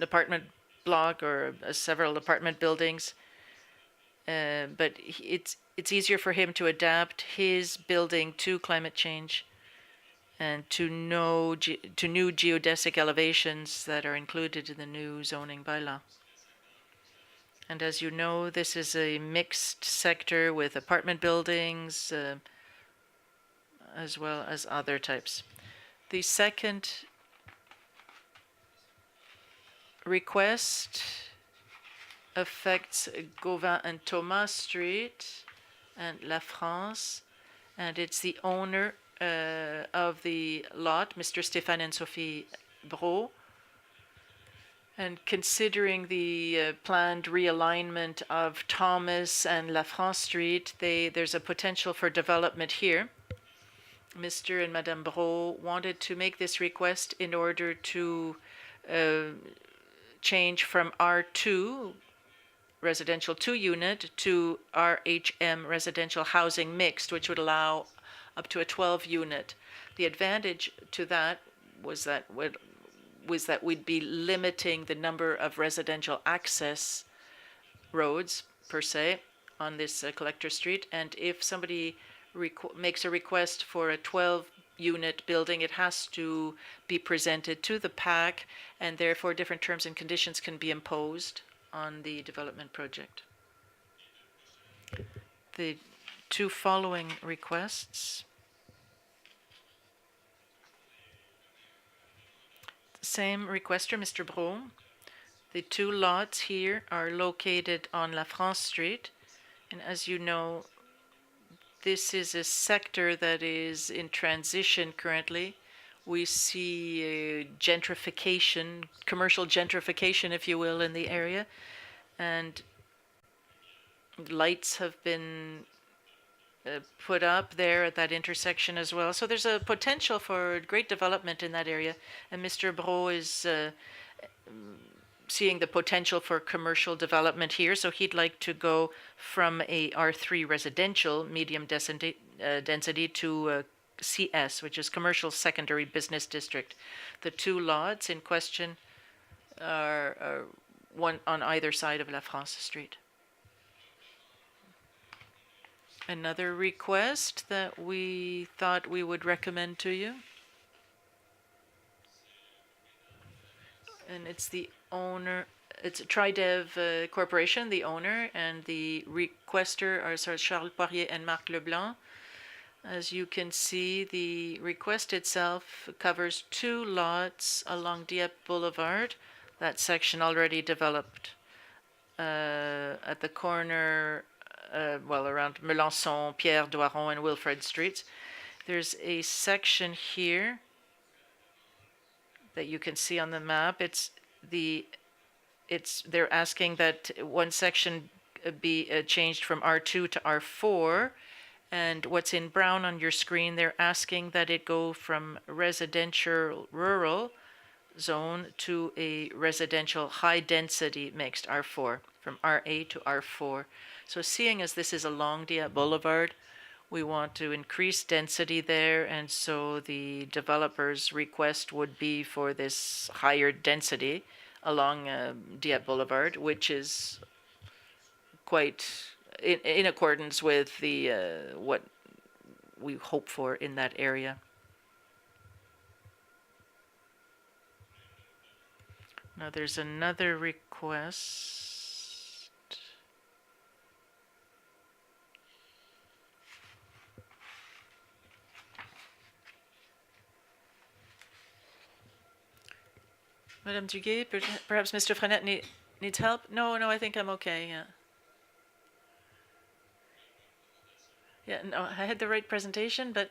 apartment block or several apartment buildings, but it's easier for him to adapt his building to climate change and to new geodesic elevations that are included in the new zoning bylaw. And as you know, this is a mixed sector with apartment buildings as well as other types. The second request affects Gauvin and Thomas Street and La France, and it's the owner of the lot, Mr. Stéphane and Sophie Brault. And considering the planned realignment of Thomas and La France Street, there's a potential for development here. Mr. and Madame Brault wanted to make this request in order to change from R2, residential 2-unit, to RHM, residential housing mixed, which would allow up to a 12-unit. The advantage to that was that we'd be limiting the number of residential access roads, per se, on this collector street. And if somebody makes a request for a 12-unit building, it has to be presented to the PAC, and therefore different terms and conditions can be imposed on the development project. The two following requests. Same requester, Mr. Brault. The two lots here are located on La France Street, and as you know, this is a sector that is in transition currently. We see gentrification, commercial gentrification, if you will, in the area, and lights have been put up there at that intersection as well. So there's a potential for great development in that area. And Mr. Brault is seeing the potential for commercial development here. So he'd like to go from a R3 residential medium density to CS, which is commercial secondary business district. The two lots in question are one on either side of La France Street. Another request that we thought we would recommend to you. And it's the owner, it's Tridev Corporation, the owner, and the requester are Charles Poirier and Marc Leblanc. As you can see, the request itself covers two lots along Dieppe Boulevard. That section already developed at the corner around Melançon, Pierre Doiron, and Wilfred Streets. There's a section here that you can see on the map. It's the they're asking that one section be changed from R2 to R4. And what's in brown on your screen, they're asking that it go from residential rural zone to a residential high density mixed R4, from RA to R4. So seeing as this is along Dieppe Boulevard, we want to increase density there, and so the developer's request would be for this higher density along Dieppe Boulevard, which is quite in accordance with the what we hope for in that area. Now there's another request. Madame Duguay, perhaps Mr. Frenette needs help? No, I think I'm okay, yeah. Yeah, no, I had the right presentation, but...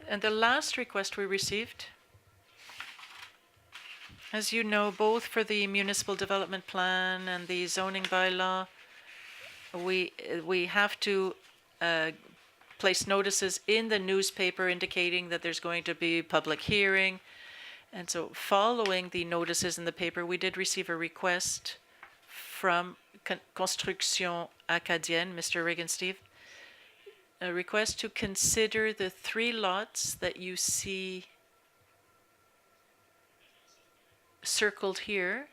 And the last request we received, as you know, both for the municipal development plan and the zoning bylaw, we have to place notices in the newspaper indicating that there's going to be public hearing. And so following the notices in the paper, we did receive a request from Construction Acadienne, Mr. Regan-Steve, a request to consider the 3 lots that you see circled here.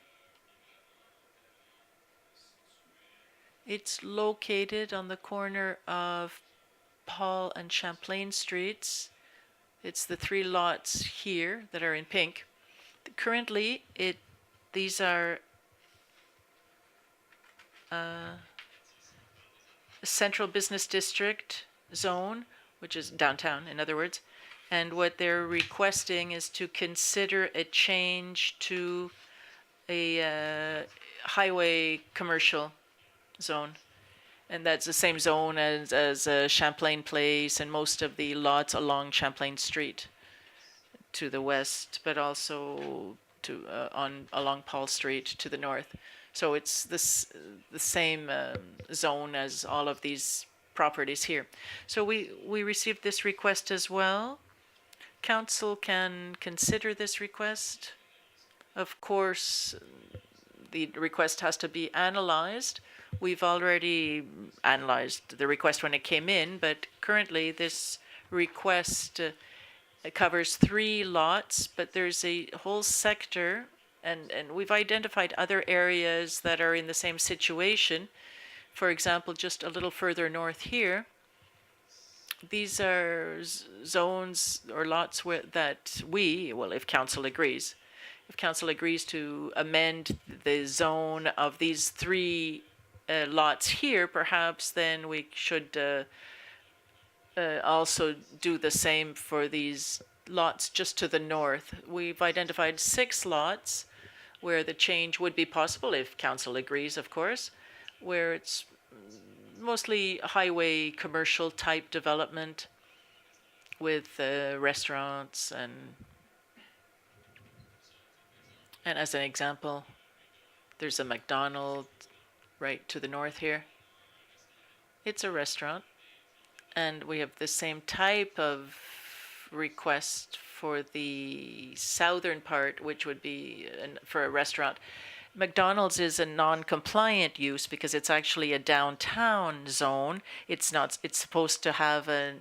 It's located on the corner of Paul and Champlain Streets. It's the 3 lots here that are in pink. Currently, these are a central business district zone, which is downtown, in other words. And what they're requesting is to consider a change to a highway commercial zone. And that's the same zone as Champlain Place and most of the lots along Champlain Street to the west, but also to along Paul Street to the north. So it's the same zone as all of these properties here. So we received this request as well. Council can consider this request. Of course, the request has to be analyzed. We've already analyzed the request when it came in, but currently this request covers 3 lots, but there's a whole sector, and we've identified other areas that are in the same situation. For example, just a little further north here, these are zones or lots that if council agrees, to amend the zone of these 3 lots here, perhaps then we should also do the same for these lots just to the north. We've identified 6 lots where the change would be possible, if council agrees, of course, where it's mostly highway commercial type development with restaurants and as an example, there's a McDonald's right to the north here. It's a restaurant, and we have the same type of request for the southern part, which would be for a restaurant. McDonald's is a non-compliant use because it's actually a downtown zone. It's supposed to have a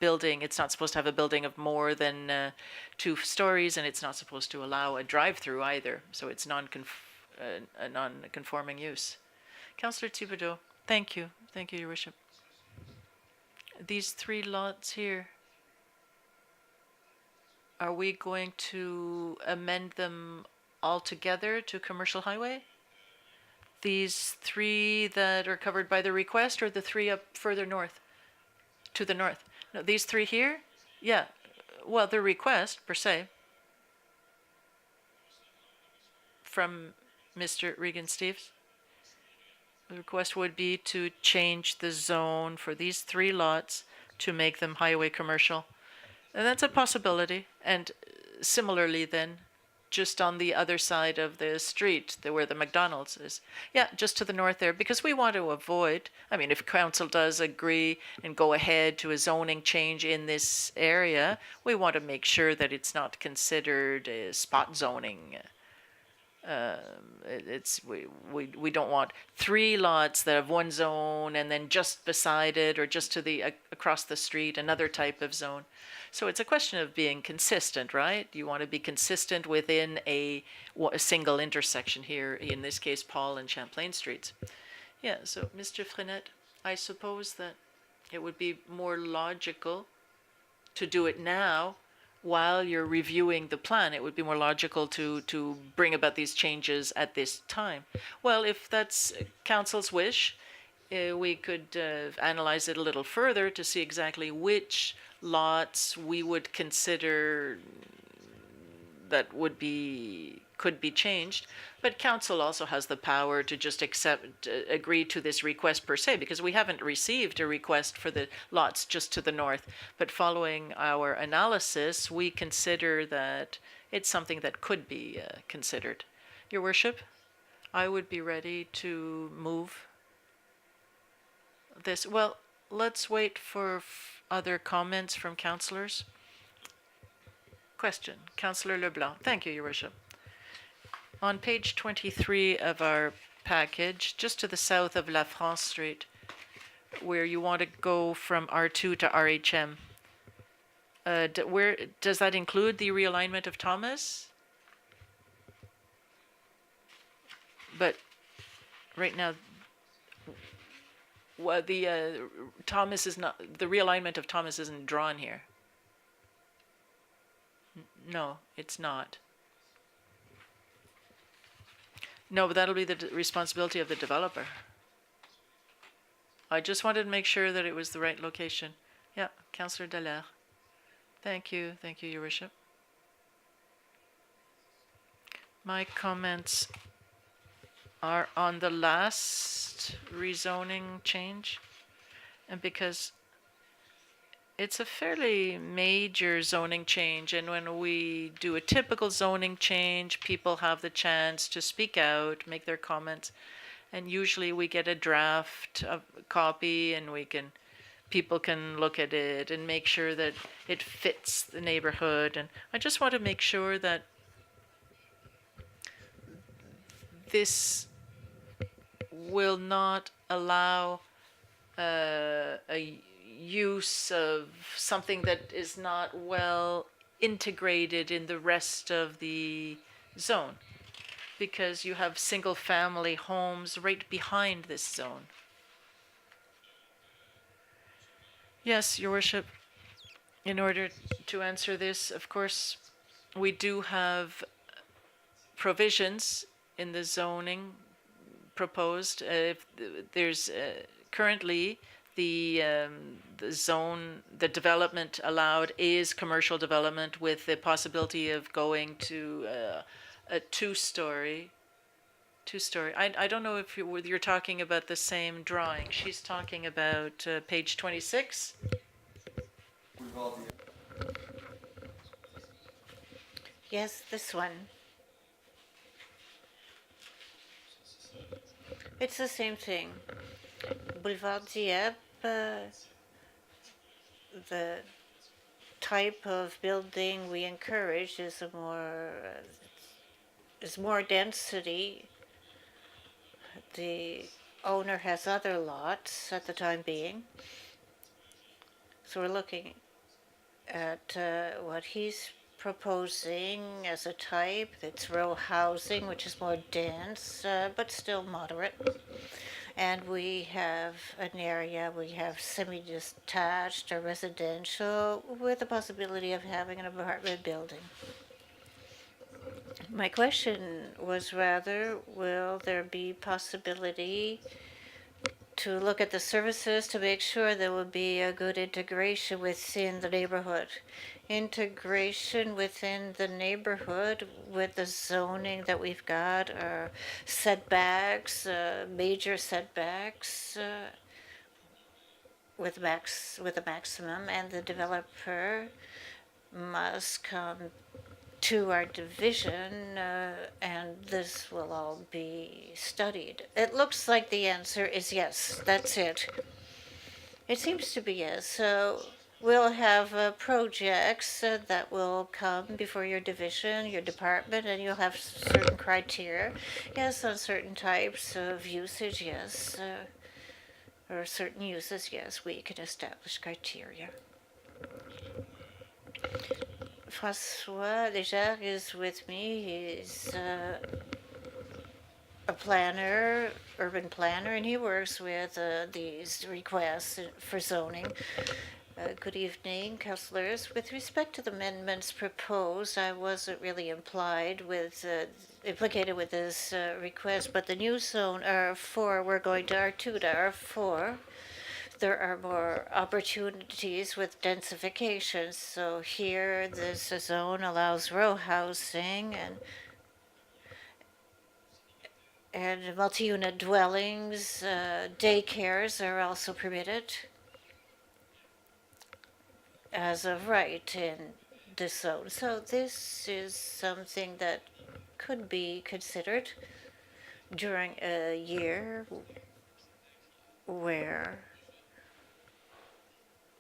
building. It's not supposed to have a building of more than 2 stories, and it's not supposed to allow a drive-through either. So it's a non-conforming use. Councillor Thibodeau, thank you, Your Worship. These 3 lots here, are we going to amend them altogether to commercial highway? These 3 that are covered by the request, or the 3 up further north, to the north? No, these 3 here? Yeah, well, the request per se from Mr. Regan-Steves The request would be to change the zone for these 3 lots to make them highway commercial. And that's a possibility. And similarly then, just on the other side of the street, where the McDonald's is. Yeah, just to the north there, because we want to avoid, I mean, if council does agree and go ahead to a zoning change in this area, we want to make sure that it's not considered spot zoning. We don't want 3 lots that have one zone and then just beside it or just to the across the street another type of zone. So it's a question of being consistent, right? You want to be consistent within a single intersection here, in this case, Paul and Champlain Streets. Yeah, so Mr. Frenette, I suppose that it would be more logical to do it now while you're reviewing the plan. It would be more logical to bring about these changes at this time. Well, if that's council's wish, we could analyze it a little further to see exactly which lots we would consider that could be changed. But council also has the power to just agree to this request per se, because we haven't received a request for the lots just to the north. But following our analysis, we consider that it's something that could be considered. Your Worship, I would be ready to move this. Well, let's wait for other comments from councillors. Question, Councillor Leblanc. Thank you, Your Worship. On page 23 of our package, just to the south of La France Street, where you want to go from R2 to RHM, where does that include the realignment of Thomas? But right now, well, the Thomas is not, the realignment of Thomas isn't drawn here. No, it's not. No, but that'll be the responsibility of the developer. I just wanted to make sure that it was the right location. Yeah, Councillor Dallaire. Thank you, Your Worship. My comments are on the last rezoning change, and because it's a fairly major zoning change, and when we do a typical zoning change, people have the chance to speak out, make their comments, and usually we get a draft of copy, and people can look at it and make sure that it fits the neighborhood. And I just want to make sure that this will not allow a use of something that is not well integrated in the rest of the zone, because you have single family homes right behind this zone. Yes, Your Worship, in order to answer this, of course, we do have provisions in the zoning proposed. There's currently the zone, the development allowed is commercial development with the possibility of going to a two-story. I don't know if you're talking about the same drawing. She's talking about page 26. Yes, this one. It's the same thing. Boulevard Dieppe, the type of building we encourage is more density. The owner has other lots at the time being, so we're looking at what he's proposing as a type that's row housing, which is more dense, but still moderate. And we have an area, we have semi-detached or residential with the possibility of having an apartment building. My question was rather, will there be possibility to look at the services to make sure there will be a good integration within the neighborhood. Integration within the neighborhood with the zoning that we've got, setbacks, major setbacks, with a maximum, and the developer must come to our division, and this will all be studied. It looks like the answer is yes. That's it. It seems to be yes. So we'll have projects that will come before your division, your department, and you'll have certain criteria. Yes, on certain types of usage, yes. Or certain uses, yes, we can establish criteria. François Léger is with me. He's a planner, urban planner, and he works with these requests for zoning. Good evening, councillors. With respect to the amendments proposed, I wasn't really implicated with this request, but the new zone R4, we're going to R2 to R4. There are more opportunities with densification. So here, this zone allows row housing and multi-unit dwellings. Daycares are also permitted as of right in this zone. So this is something that could be considered during a year where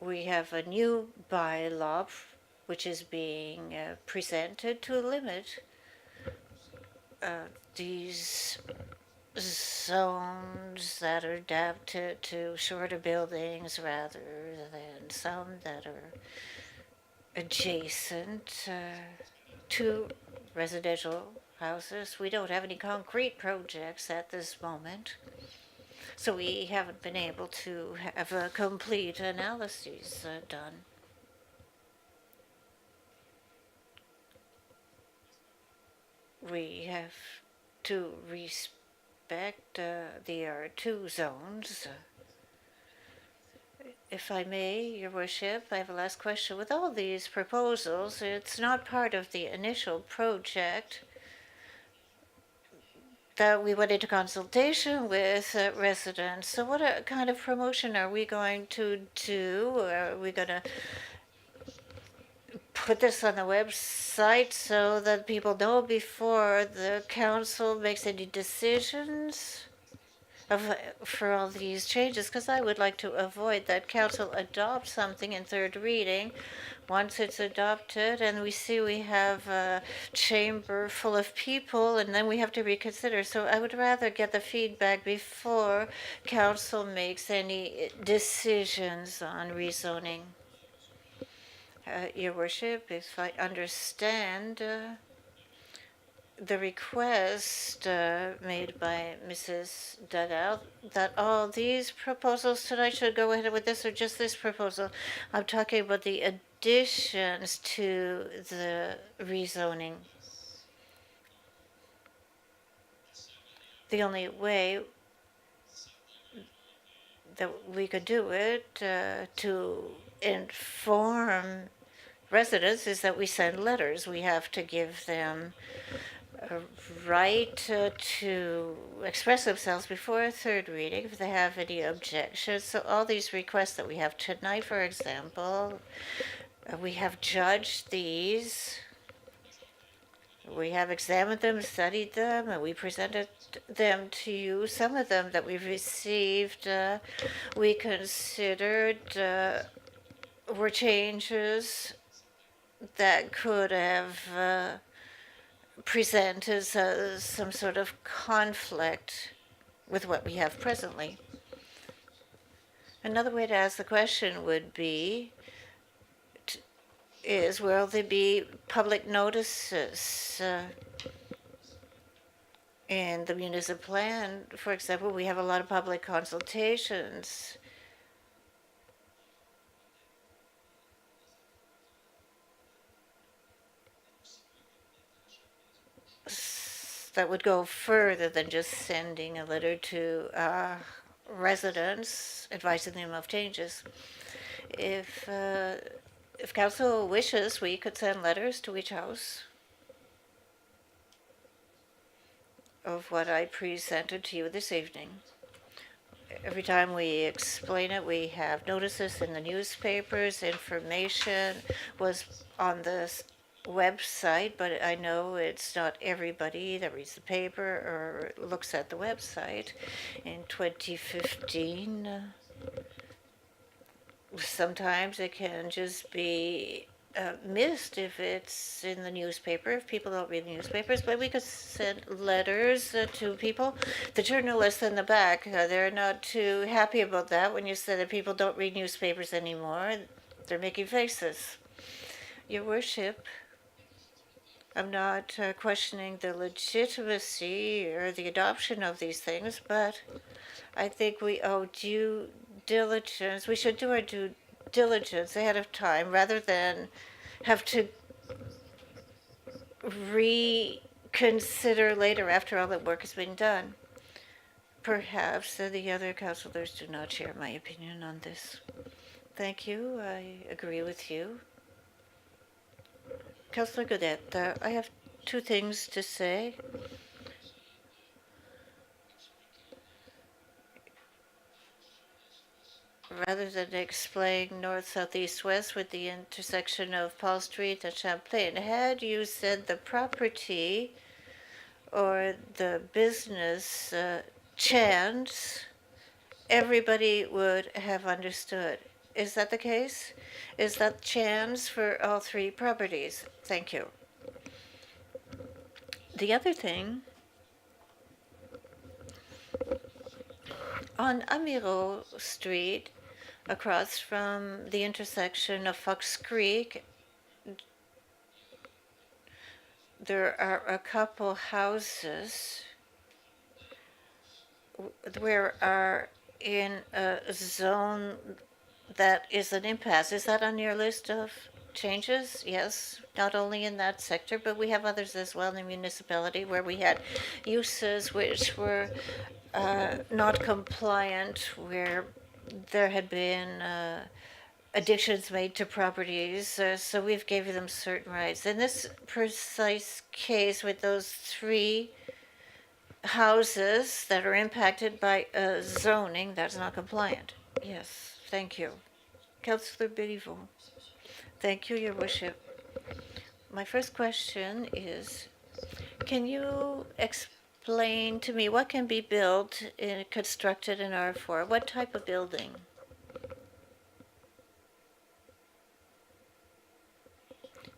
we have a new bylaw which is being presented to limit these zones that are adapted to shorter buildings rather than some that are adjacent to residential houses. We don't have any concrete projects at this moment, so we haven't been able to have a complete analysis done. We have to respect the R2 zones. If I may, Your Worship, I have a last question. With all these proposals, it's not part of the initial project that we went into consultation with residents. So what kind of promotion are we going to do? Are we going to put this on the website so that people know before the council makes any decisions for all these changes? Because I would like to avoid that council adopt something in third reading. Once it's adopted and we see we have a chamber full of people and then we have to reconsider. So I would rather get the feedback before council makes any decisions on rezoning. Your Worship, if I understand the request made by Mrs. Duggal, that all these proposals tonight should go ahead with this or just this proposal. I'm talking about the additions to the rezoning. The only way that we could do it to inform residents is that we send letters. We have to give them a right to express themselves before a third reading if they have any objections. So all these requests that we have tonight, for example, we have judged these. We have examined them, studied them, and we presented them to you. Some of them that we've received, we considered were changes that could have presented some sort of conflict with what we have presently. Another way to ask the question would be, will there be public notices in the municipal plan? For example, we have a lot of public consultations. That would go further than just sending a letter to residents, advising them of changes. If council wishes, we could send letters to each house of what I presented to you this evening. Every time we explain it, we have notices in the newspapers. Information was on the website, but I know it's not everybody that reads the paper or looks at the website. In 2015, sometimes it can just be missed if it's in the newspaper, if people don't read the newspapers, but we could send letters to people. The journalists in the back, they're not too happy about that when you say that people don't read newspapers anymore. They're making faces. Your Worship, I'm not questioning the legitimacy or the adoption of these things, but I think we owe due diligence. We should do our due diligence ahead of time rather than have to reconsider later after all that work has been done. Perhaps the other councillors do not share my opinion on this. Thank you. I agree with you. Councillor Godet, I have two things to say. Rather than explain north, south, east, west with the intersection of Paul Street and Champlain, had you said the property or the business chance, everybody would have understood. Is that the case? Is that chance for all three properties? Thank you. The other thing, on Amiro Street, across from the intersection of Fox Creek, there are a couple houses where are in a zone that is an impasse. Is that on your list of changes? Yes, not only in that sector, but we have others as well in the municipality where we had uses which were not compliant, where there had been additions made to properties, so we've given them certain rights. In this precise case, with those three houses that are impacted by zoning that's not compliant. Yes, thank you. Councillor Béliveau. Thank you, Your Worship. My first question is, can you explain to me what can be built, constructed in R4? What type of building?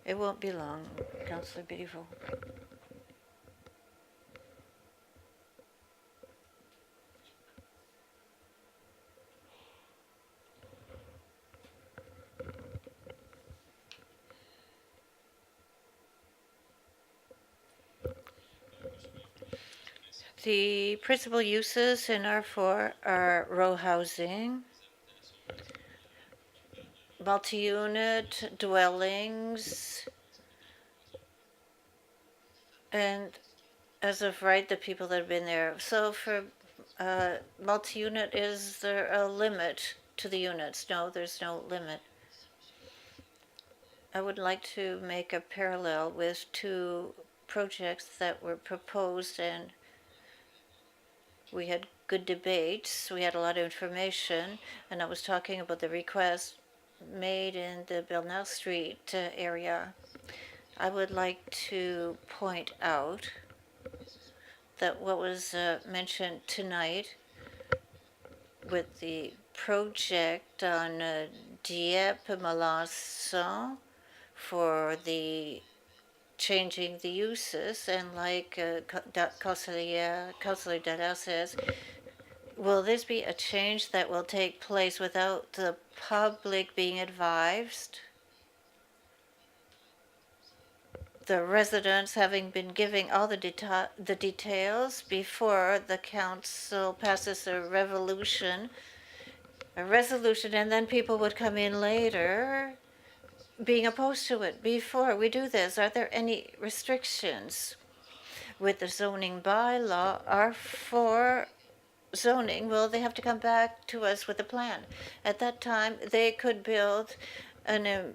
It won't be long, Councillor Béliveau. The principal uses in R4 are row housing, multi-unit dwellings, and as of right, the people that have been there. So for multi-unit, is there a limit to the units? No, there's no limit. I would like to make a parallel with two projects that were proposed, and we had good debates. We had a lot of information, and I was talking about the request made in the Bernard Street area. I would like to point out that what was mentioned tonight with the project on Dieppe, Melançon for the changing the uses, and like Councillor Dallaire says, will this be a change that will take place without the public being advised? The residents having been giving all the details before the council passes a resolution, and then people would come in later being opposed to it. Before we do this, are there any restrictions? With the zoning bylaw, R4 zoning, well, they have to come back to us with a plan. At that time, they could build an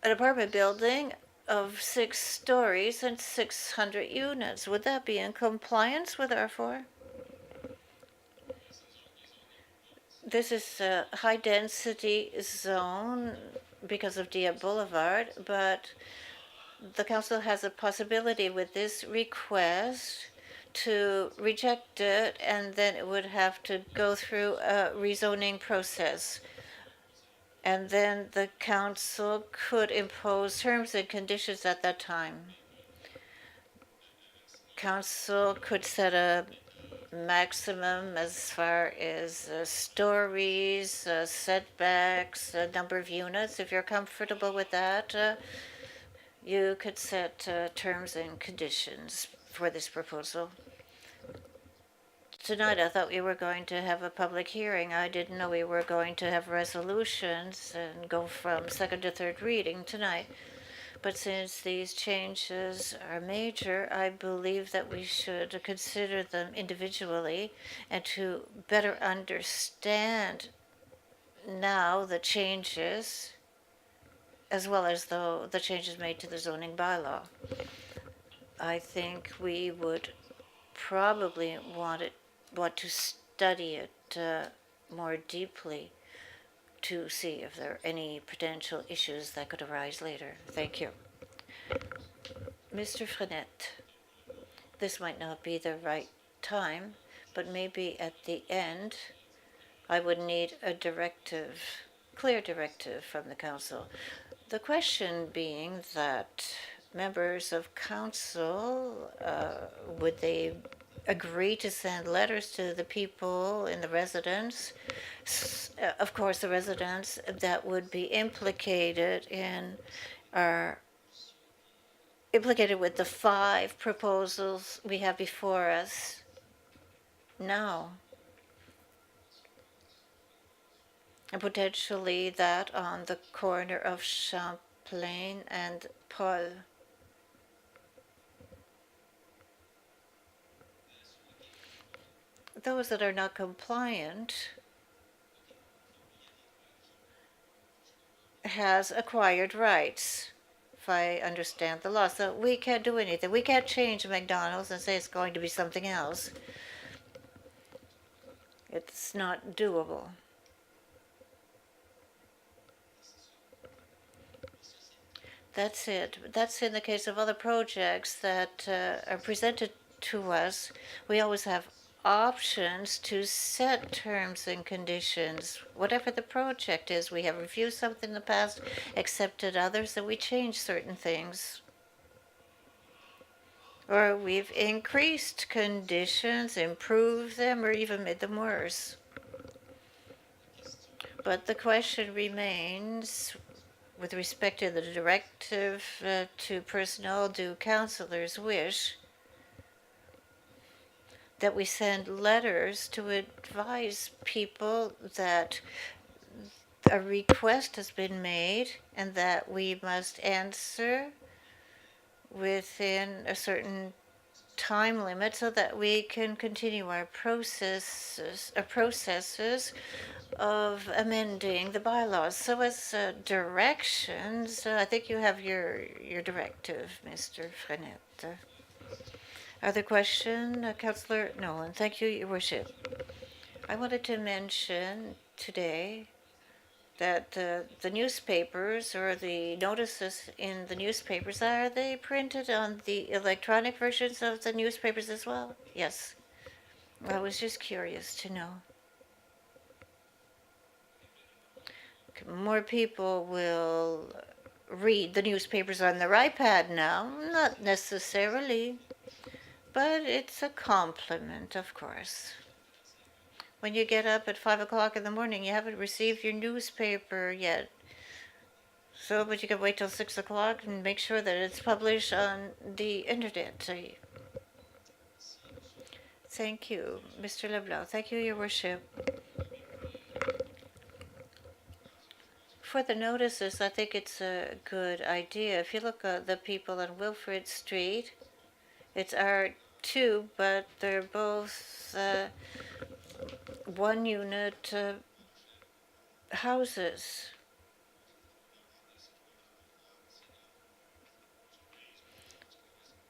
apartment building of 6 stories and 600 units. Would that be in compliance with R4? This is a high density zone because of Dieppe Boulevard, but the council has a possibility with this request to reject it, and then it would have to go through a rezoning process. And then the council could impose terms and conditions at that time. Council could set a maximum as far as stories, setbacks, number of units. If you're comfortable with that, you could set terms and conditions for this proposal. Tonight, I thought we were going to have a public hearing. I didn't know we were going to have resolutions and go from second to third reading tonight. But since these changes are major, I believe that we should consider them individually and to better understand now the changes, as well as the changes made to the zoning bylaw. I think we would probably want to study it more deeply to see if there are any potential issues that could arise later. Thank you. Mr. Frenette, this might not be the right time, but maybe at the end, I would need a directive, clear directive from the council. The question being that members of council, would they agree to send letters to the people in the residence? Of course, the residents that would be implicated with the 5 proposals we have before us now. And potentially that on the corner of Champlain and Paul. Those that are not compliant has acquired rights, if I understand the law. So we can't do anything. We can't change McDonald's and say it's going to be something else. It's not doable. That's it. That's in the case of other projects that are presented to us. We always have options to set terms and conditions, whatever the project is. We have refused something in the past, accepted others, and we change certain things. Or we've increased conditions, improved them, or even made them worse. But the question remains, with respect to the directive to personnel, do councillors wish that we send letters to advise people that a request has been made and that we must answer within a certain time limit so that we can continue our processes of amending the bylaws. So as directions, I think you have your directive, Mr. Frenette. Other question, Councillor Nolan? Thank you, Your Worship. I wanted to mention today that the newspapers or the notices in the newspapers, are they printed on the electronic versions of the newspapers as well? Yes. I was just curious to know. More people will read the newspapers on their iPad now. Not necessarily, but it's a compliment, of course. When you get up at 5 o'clock in the morning, you haven't received your newspaper yet. So, but you can wait till 6 o'clock and make sure that it's published on the internet. Thank you, Mr. Leblanc. Thank you, Your Worship. For the notices, I think it's a good idea. If you look at the people on Wilfrid Street, it's our two, but they're both one unit houses.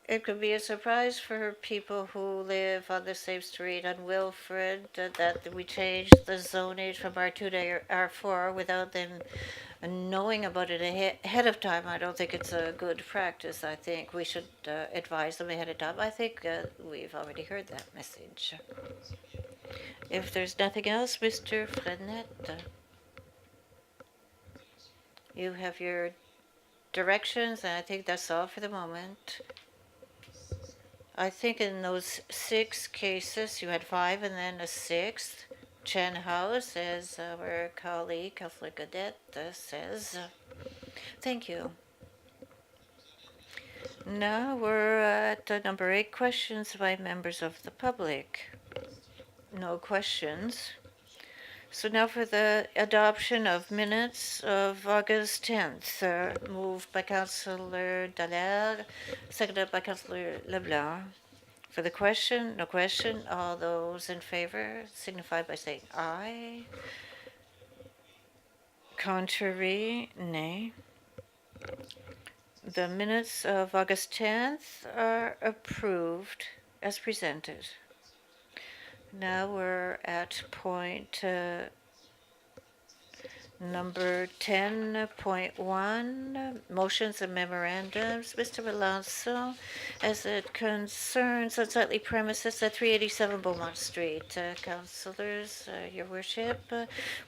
It could be a surprise for people who live on the same street on Wilfred that we changed the zonage from R2 to R4 without them knowing about it ahead of time. I don't think it's a good practice. I think we should advise them ahead of time. I think we've already heard that message. If there's nothing else, Mr. Frenette, you have your directions, and I think that's all for the moment. I think in those 6 cases, you had 5 and then a 6th. Chen House, as our colleague, Councillor Godet, says. Thank you. Now we're at number 8, questions by members of the public. No questions. So now for the adoption of minutes of August 10th, moved by Councillor Dallaire, seconded by Councillor Leblanc. For the question, no question. All those in favor signify by saying aye. Contrary, nay. The minutes of August 10th are approved as presented. Now we're at point number 10.1, motions and memorandums. Mr. Melanson, as it concerns unsightly premises at 387 Beaumont Street. Councillors, Your Worship,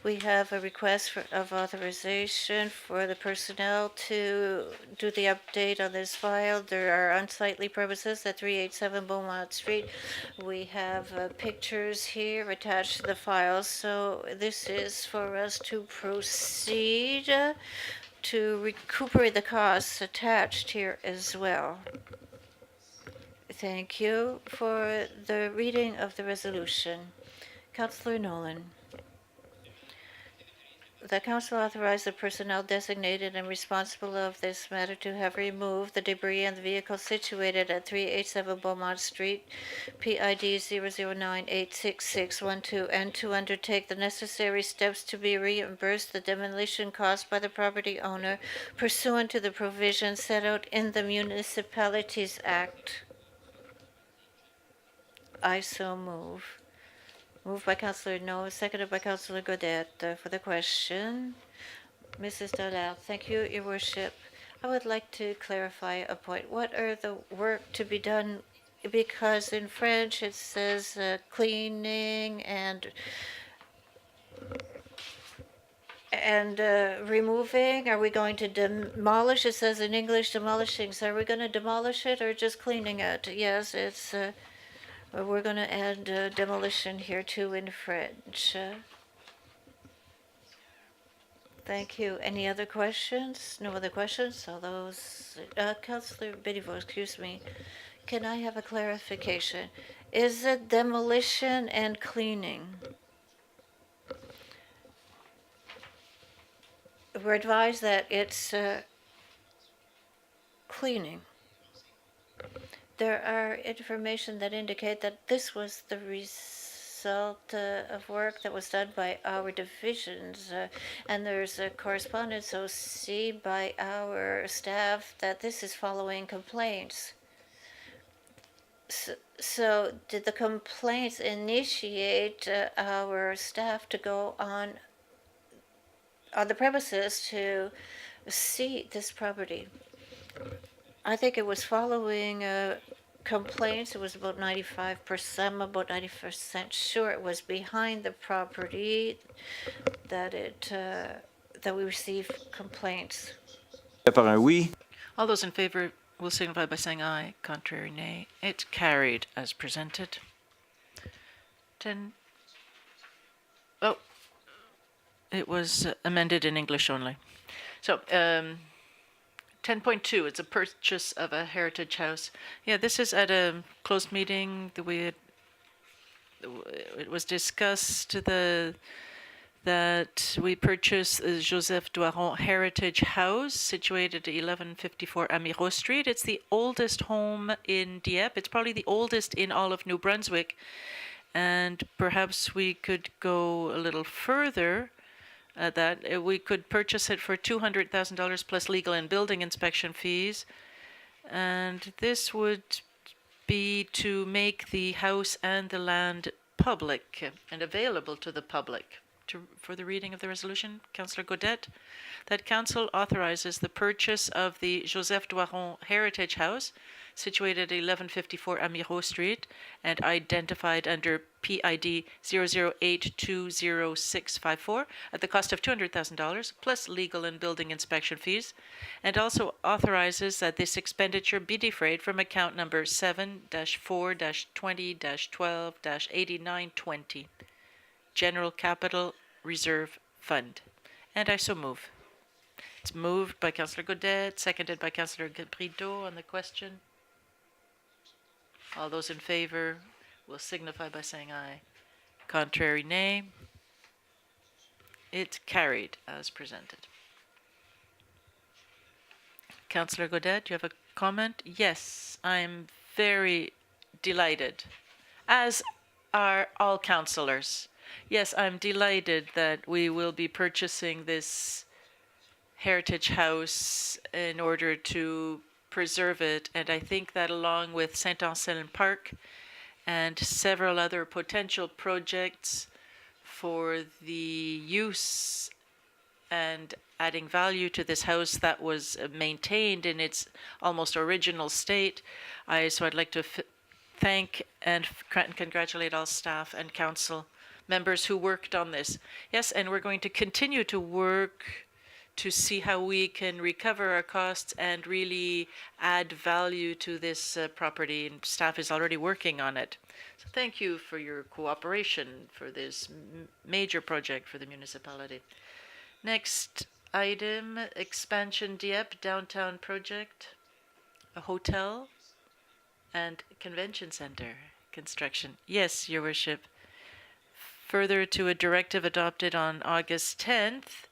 we have a request of authorization for the personnel to do the update on this file. There are unsightly premises at 387 Beaumont Street. We have pictures here attached to the file, so this is for us to proceed to recuperate the costs attached here as well. Thank you for the reading of the resolution. Councillor Nolan. The Council authorized the personnel designated and responsible of this matter to have removed the debris and the vehicle situated at 387 Beaumont Street, PID 009866612, and to undertake the necessary steps to be reimbursed the demolition cost by the property owner pursuant to the provisions set out in the Municipalities Act. I so move. Moved by Councillor No, seconded by Councillor Godet. For the question, Mrs. Dallaire. Thank you, Your Worship. I would like to clarify a point. What are the work to be done? Because in French it says cleaning and removing. Are we going to demolish? It says in English demolishing. So are we going to demolish it or just cleaning it? Yes, it's... we're going to add demolition here too in French. Thank you. Any other questions? No other questions? All those... Councillor Béliveau, excuse me. Can I have a clarification? Is it demolition and cleaning? We're advised that it's cleaning. There are information that indicate that this was the result of work that was done by our divisions, and there's a correspondence OC by our staff that this is following complaints. So did the complaints initiate our staff to go on the premises to see this property? I think it was following complaints. It was about 95%. I'm about 90% sure it was behind the property that that we received complaints. Par un oui. All those in favor will signify by saying aye. Contrary, nay. It's carried as presented. 10. Oh, it was amended in English only. So, 10.2, it's a purchase of a heritage house. Yeah, this is at a closed meeting that it was discussed. The that we purchase the Joseph Doiron Heritage House situated at 1154 Amiro Street. It's the oldest home in Dieppe. It's probably the oldest in all of New Brunswick. And perhaps we could go a little further that we could purchase it for $200,000 plus legal and building inspection fees. And this would be to make the house and the land public and available to the public. For the reading of the resolution, Councillor Gaudette, that Council authorizes the purchase of the Joseph Doiron Heritage House, situated at 1154 Amiro Street, and identified under PID 008200654 at the cost of $200,000, plus legal and building inspection fees, and also authorizes that this expenditure be defrayed from account number 7-4-20-12-8920. General Capital Reserve Fund. And I so move. It's moved by Councillor Gaudette, seconded by Councillor Brideau on the question. All those in favor will signify by saying aye. Contrary, nay. It's carried as presented. Councillor Gaudette, you have a comment? Yes, I'm very delighted, as are all councillors. Yes, I'm delighted that we will be purchasing this heritage house in order to preserve it. And I think that along with Saint Anselme Park and several other potential projects for the use and adding value to this house that was maintained in its almost original state, so I'd like to thank and congratulate all staff and council members who worked on this. Yes, and we're going to continue to work to see how we can recover our costs and really add value to this property, and staff is already working on it. So thank you for your cooperation for this major project for the municipality. Next item, expansion Dieppe downtown project, a hotel and convention center construction. Yes, Your Worship. Further to a directive adopted on August 10th,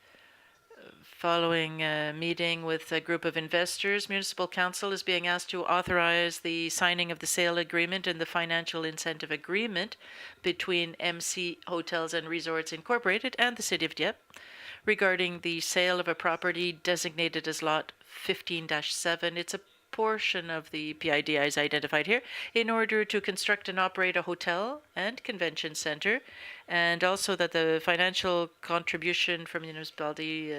following a meeting with a group of investors, Municipal Council is being asked to authorize the signing of the sale agreement and the financial incentive agreement between MC Hotels and Resorts Incorporated and the City of Dieppe regarding the sale of a property designated as Lot 15-7. It's a portion of the PID as identified here, in order to construct and operate a hotel and convention center, and also that the financial contribution from the municipality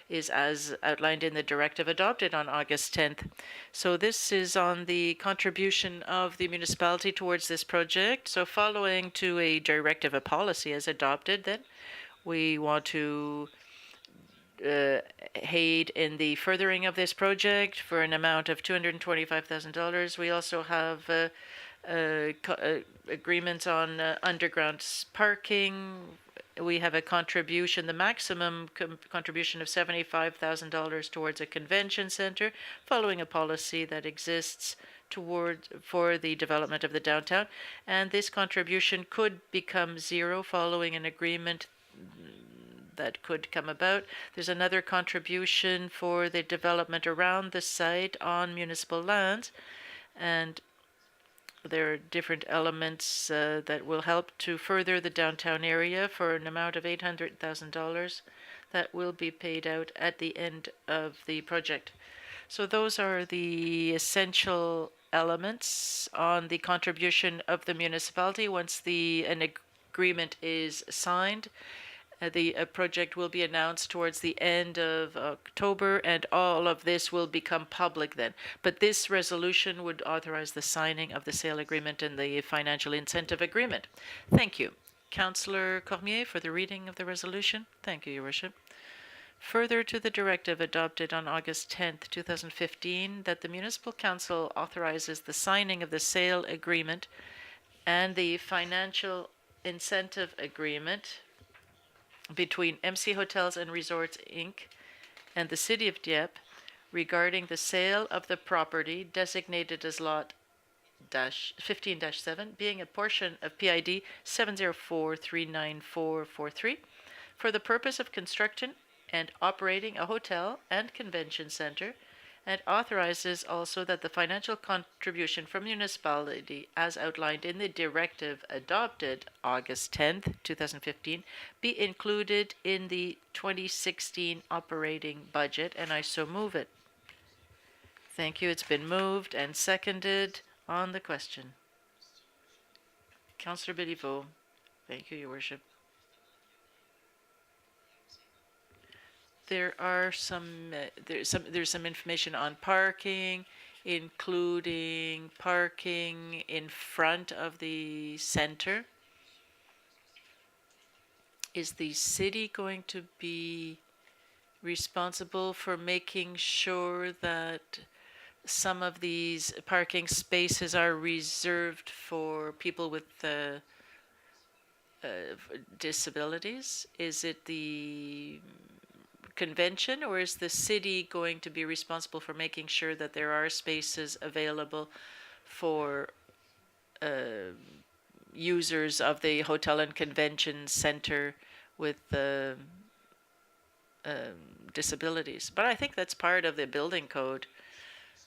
is as outlined in the directive adopted on August 10th. So this is on the contribution of the municipality towards this project. So following to a directive, a policy as adopted, then we want to aid in the furthering of this project for an amount of $225,000. We also have agreements on underground parking. We have a contribution, the maximum contribution of $75,000 towards a convention center, following a policy that exists for the development of the downtown. And this contribution could become zero following an agreement that could come about. There's another contribution for the development around the site on municipal lands, and there are different elements that will help to further the downtown area for an amount of $800,000 that will be paid out at the end of the project. So those are the essential elements on the contribution of the municipality. Once an agreement is signed, the project will be announced towards the end of October, and all of this will become public then. But this resolution would authorize the signing of the sale agreement and the financial incentive agreement. Thank you. Councillor Cormier for the reading of the resolution. Thank you, Your Worship. Further to the directive adopted on August 10th, 2015, that the Municipal Council authorizes the signing of the sale agreement and the financial incentive agreement between MC Hotels and Resorts, Inc. and the City of Dieppe regarding the sale of the property designated as Lot 15-7, being a portion of PID 704-39443, for the purpose of constructing and operating a hotel and convention center, and authorizes also that the financial contribution from municipality, as outlined in the directive adopted August 10th, 2015, be included in the 2016 operating budget, and I so move it. Thank you. It's been moved and seconded on the question. Councillor Béliveau. Thank you, Your Worship. There's some information on parking, including parking in front of the center. Is the city going to be responsible for making sure that some of these parking spaces are reserved for people with disabilities? Is it the convention, or is the city going to be responsible for making sure that there are spaces available for users of the hotel and convention center with disabilities? But I think that's part of the building code.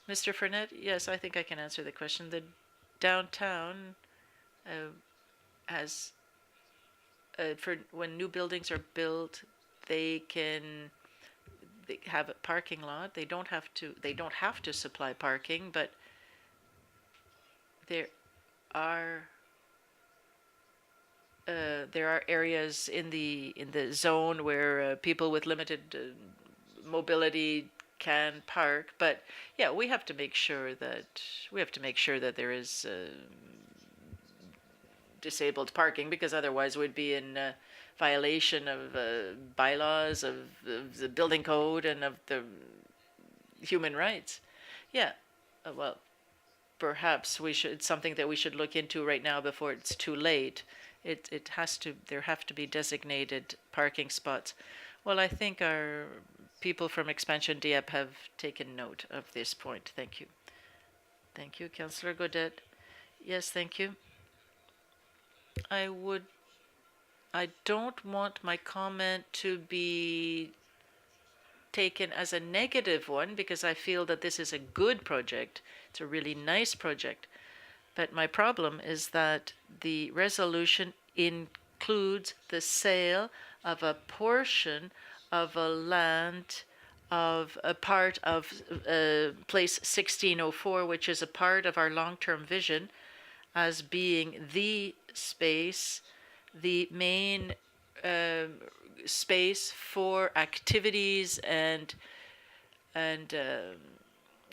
Mr. Fernet, yes, I think I can answer the question. The downtown has, for when new buildings are built, they have a parking lot. They don't have to supply parking, but there are areas in the zone where people with limited mobility can park. But yeah, we have to make sure that there is disabled parking, because otherwise we'd be in violation of bylaws of the building code and of the human rights. Yeah, well, perhaps it's something that we should look into right now before it's too late. There have to be designated parking spots. Well, I think our people from Expansion Dieppe have taken note of this point. Thank you. Thank you, Councillor Godet. Yes, thank you. I don't want my comment to be taken as a negative one, because I feel that this is a good project. It's a really nice project. But my problem is that the resolution includes the sale of a portion of a land of a part of place 1604, which is a part of our long-term vision, as being the space, the main space for activities and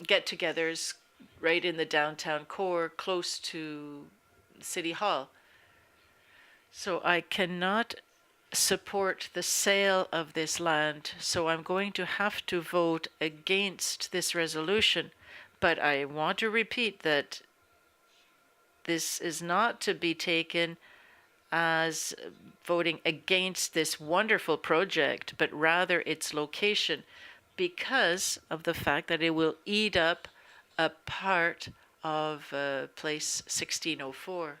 get-togethers right in the downtown core, close to City Hall. So I cannot support the sale of this land, so I'm going to have to vote against this resolution. But I want to repeat that this is not to be taken as voting against this wonderful project, but rather its location, because of the fact that it will eat up a part of place 1604.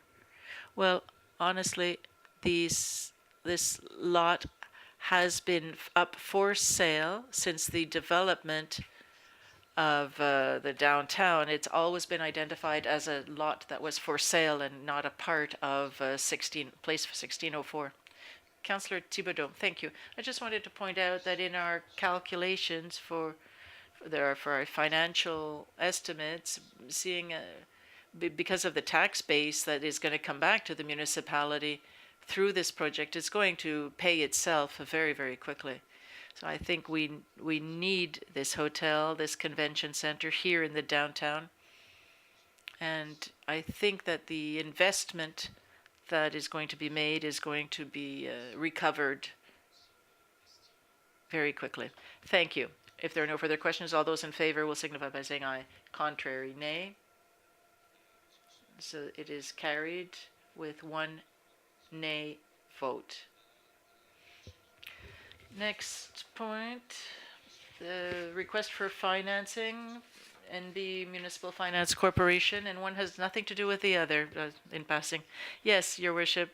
Well, honestly, this lot has been up for sale since the development of the downtown. It's always been identified as a lot that was for sale and not a part of place 1604. Councillor Thibodeau, thank you. I just wanted to point out that in our calculations for our financial estimates, seeing because of the tax base that is going to come back to the municipality through this project, it's going to pay itself very, very quickly. So I think we need this hotel, this convention center here in the downtown. And I think that the investment that is going to be made is going to be recovered very quickly. Thank you. If there are no further questions, all those in favor will signify by saying aye. Contrary, nay. So it is carried with one nay vote. Next point, the request for financing, NB Municipal Finance Corporation, and one has nothing to do with the other, in passing. Yes, Your Worship,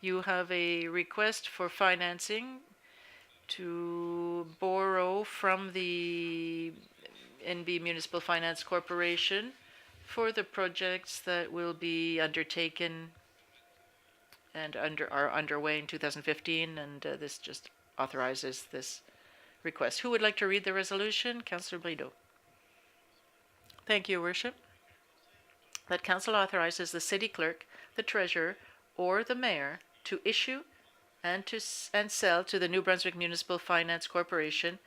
you have a request for financing to borrow from the NB Municipal Finance Corporation for the projects that will be undertaken and are underway in 2015, and this just authorizes this request. Who would like to read the resolution? Councillor Brideau. Thank you, Your Worship. That Council authorizes the City Clerk, the Treasurer, or the Mayor to issue and sell to the New-Brunswick Municipal Finance Corporation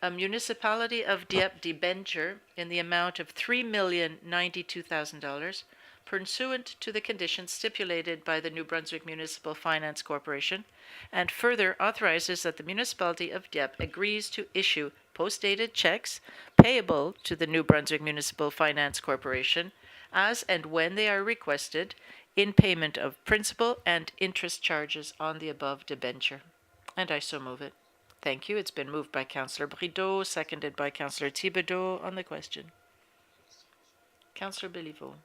a Municipality of Dieppe debenture in the amount of $3,092,000 pursuant to the conditions stipulated by the New Brunswick Municipal Finance Corporation, and further authorizes that the Municipality of Dieppe agrees to issue post-dated checks payable to the New Brunswick Municipal Finance Corporation as and when they are requested in payment of principal and interest charges on the above debenture. And I so move it. Thank you. It's been moved by Councillor Brideau, seconded by Councillor Thibodeau on the question. Councillor Béliveau.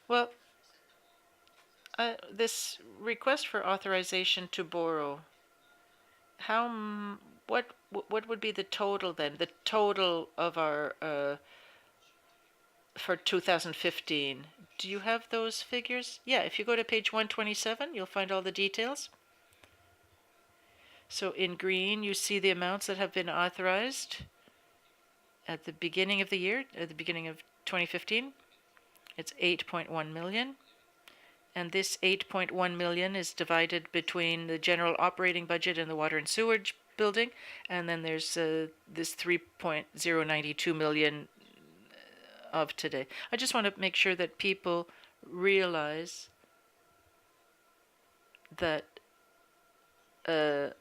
Well, this request for authorization to borrow, what would be the total then? The total of our for 2015. Do you have those figures? Yeah, if you go to page 127, you'll find all the details. So in green, you see the amounts that have been authorized at the beginning of the year, at the beginning of 2015. It's 8.1 million. And this 8.1 million is divided between the general operating budget and the water and sewage building. And then there's this 3.092 million of today. I just want to make sure that people realize that that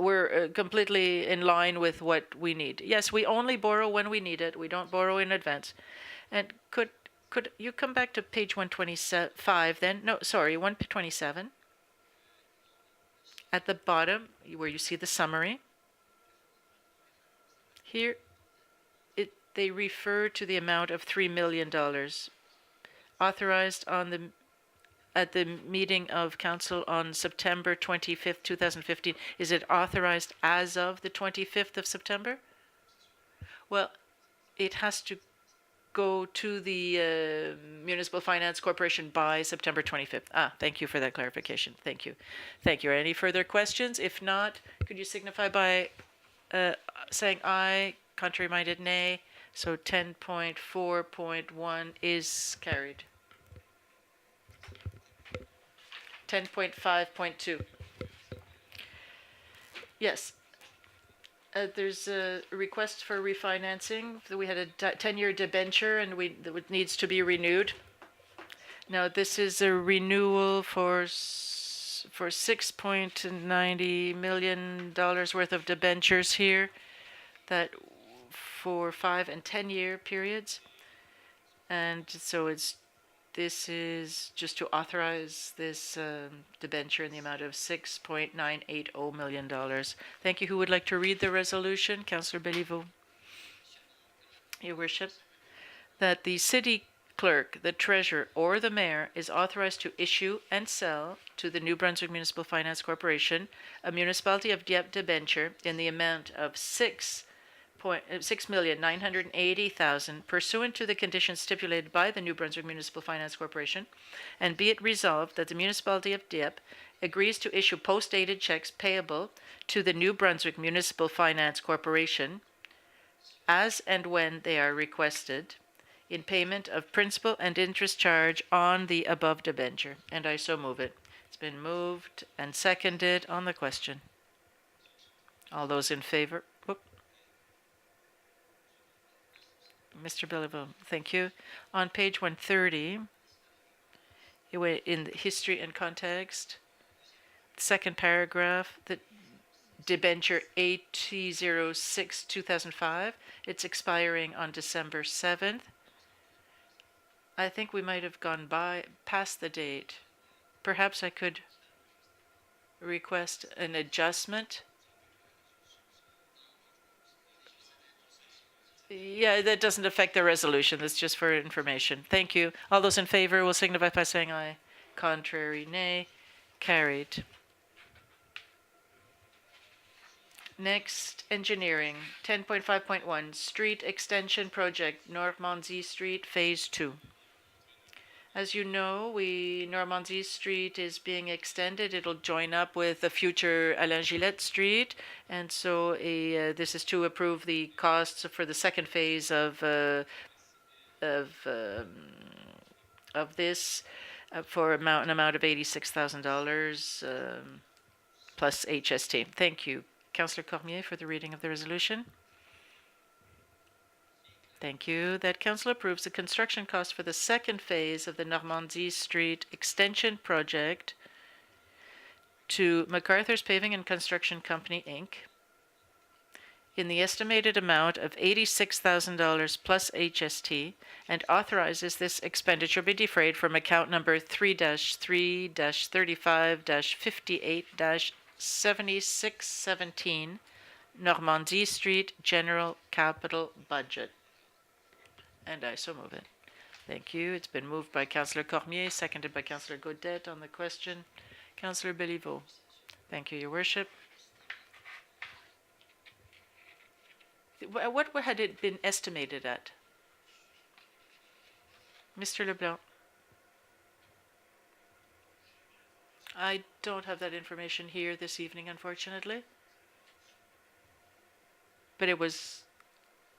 we're completely in line with what we need. Yes, we only borrow when we need it. We don't borrow in advance. And could you come back to page 125 then? No, sorry, 127. At the bottom, where you see the summary. Here, they refer to the amount of $3 million authorized at the meeting of council on September 25th, 2015. Is it authorized as of the 25th of September? Well, it has to go to the Municipal Finance Corporation by September 25th. Thank you for that clarification. Thank you. Thank you. Any further questions? If not, could you signify by saying aye, contrary-minded nay? So 10.4.1 is carried. 10.5.2. Yes. There's a request for refinancing. We had a 10-year debenture and it needs to be renewed. Now this is a renewal for $6.90 million worth of debentures here, that for 5 and 10-year periods. And so this is just to authorize this debenture in the amount of $6.980 million. Thank you. Who would like to read the resolution? Councillor Béliveau. Your Worship, that the City Clerk, the Treasurer, or the Mayor is authorized to issue and sell to the New Brunswick Municipal Finance Corporation a Municipality of Dieppe debenture in the amount of $6,980,000 pursuant to the conditions stipulated by the New Brunswick Municipal Finance Corporation, and be it resolved that the Municipality of Dieppe agrees to issue post-dated checks payable to the New Brunswick Municipal Finance Corporation as and when they are requested in payment of principal and interest charge on the above debenture. And I so move it. It's been moved and seconded on the question. All those in favor? Mr. Béliveau, thank you. On page 130, in the history and context, second paragraph, the debenture 8006-2005, it's expiring on December 7th. I think we might have gone past the date. Perhaps I could request an adjustment. Yeah, that doesn't affect the resolution. That's just for information. Thank you. All those in favor will signify by saying aye. Contrary, nay. Carried. Next, engineering, 10.5.1, street extension project, Normandy Street, phase 2. As you know, Normandy Street is being extended. It'll join up with the future Alain Gillette Street, and so this is to approve the costs for the second phase of this for an amount of $86,000 plus HST. Thank you, Councillor Cormier, for the reading of the resolution. Thank you. That council approves the construction cost for the second phase of the Normandy Street extension project to MacArthur's Paving and Construction Company, Inc. in the estimated amount of $86,000 plus HST and authorizes this expenditure be defrayed from account number 3-3-35-58-7617 Normandy Street General Capital Budget. And I so move it. Thank you. It's been moved by Councillor Cormier, seconded by Councillor Gaudette on the question. Councillor Béliveau. Thank you, Your Worship. What had it been estimated at? Mr. Leblanc. I don't have that information here this evening, unfortunately. But it was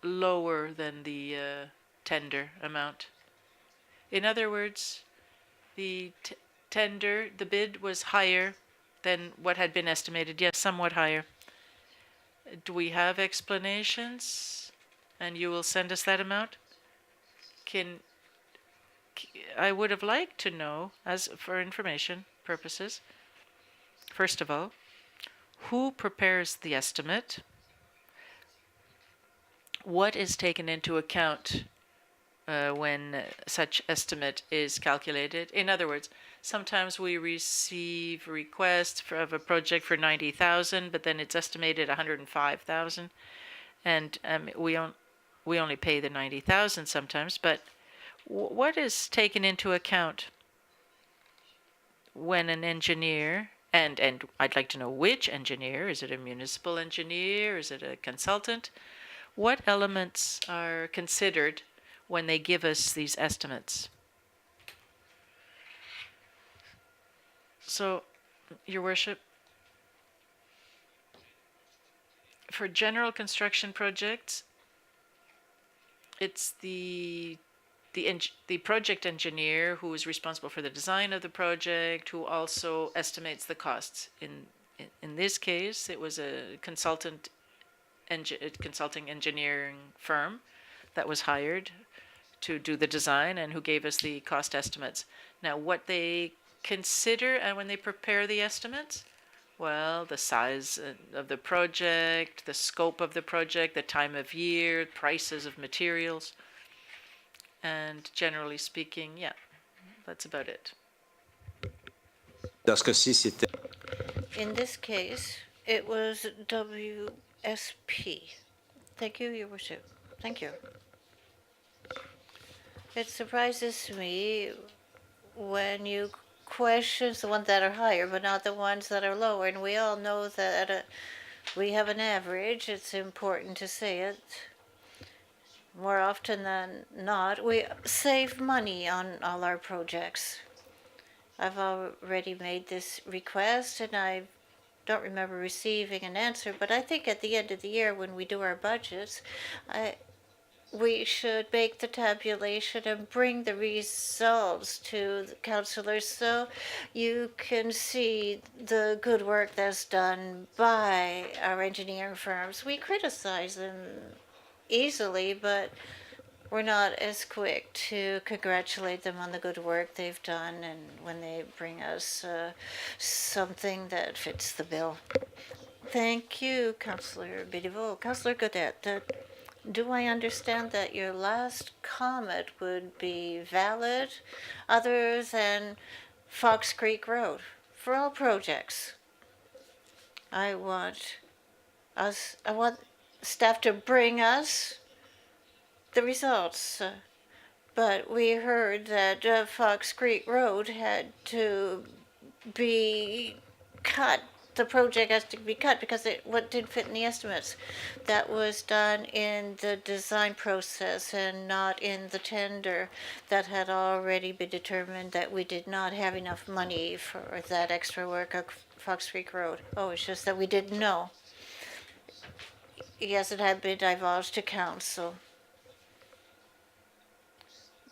lower than the tender amount. In other words, the tender, the bid was higher than what had been estimated. Yes, somewhat higher. Do we have explanations? And you will send us that amount? I would have liked to know, as for information purposes, first of all, who prepares the estimate? What is taken into account when such estimate is calculated? In other words, sometimes we receive requests of a project for 90,000, but then it's estimated 105,000, and we only pay the 90,000 sometimes. But what is taken into account when an engineer, and I'd like to know which engineer? Is it a municipal engineer? Is it a consultant? What elements are considered when they give us these estimates? So, Your Worship, for general construction projects, it's the project engineer who is responsible for the design of the project, who also estimates the costs. In this case, it was a consulting engineering firm that was hired to do the design and who gave us the cost estimates. Now, what they consider and when they prepare the estimates, well, the size of the project, the scope of the project, the time of year, prices of materials, and generally speaking, yeah, that's about it. In this case, it was WSP. Thank you, Your Worship. Thank you. It surprises me when you question the ones that are higher, but not the ones that are lower. And we all know that we have an average. It's important to say it. More often than not, we save money on all our projects. I've already made this request, and I don't remember receiving an answer, but I think at the end of the year when we do our budgets, we should make the tabulation and bring the results to the councillors so you can see the good work that's done by our engineering firms. We criticize them easily, but we're not as quick to congratulate them on the good work they've done and when they bring us something that fits the bill. Thank you, Councillor Béliveau. Councillor Gaudette, do I understand that your last comment would be valid other than Fox Creek Road for all projects? I want staff to bring us the results. But we heard that Fox Creek Road had to be cut the project has to be cut because what didn't fit in the estimates. That was done in the design process and not in the tender. That had already been determined that we did not have enough money for that extra work on Fox Creek Road. Oh, it's just that we didn't know. Yes, it had been divulged to council.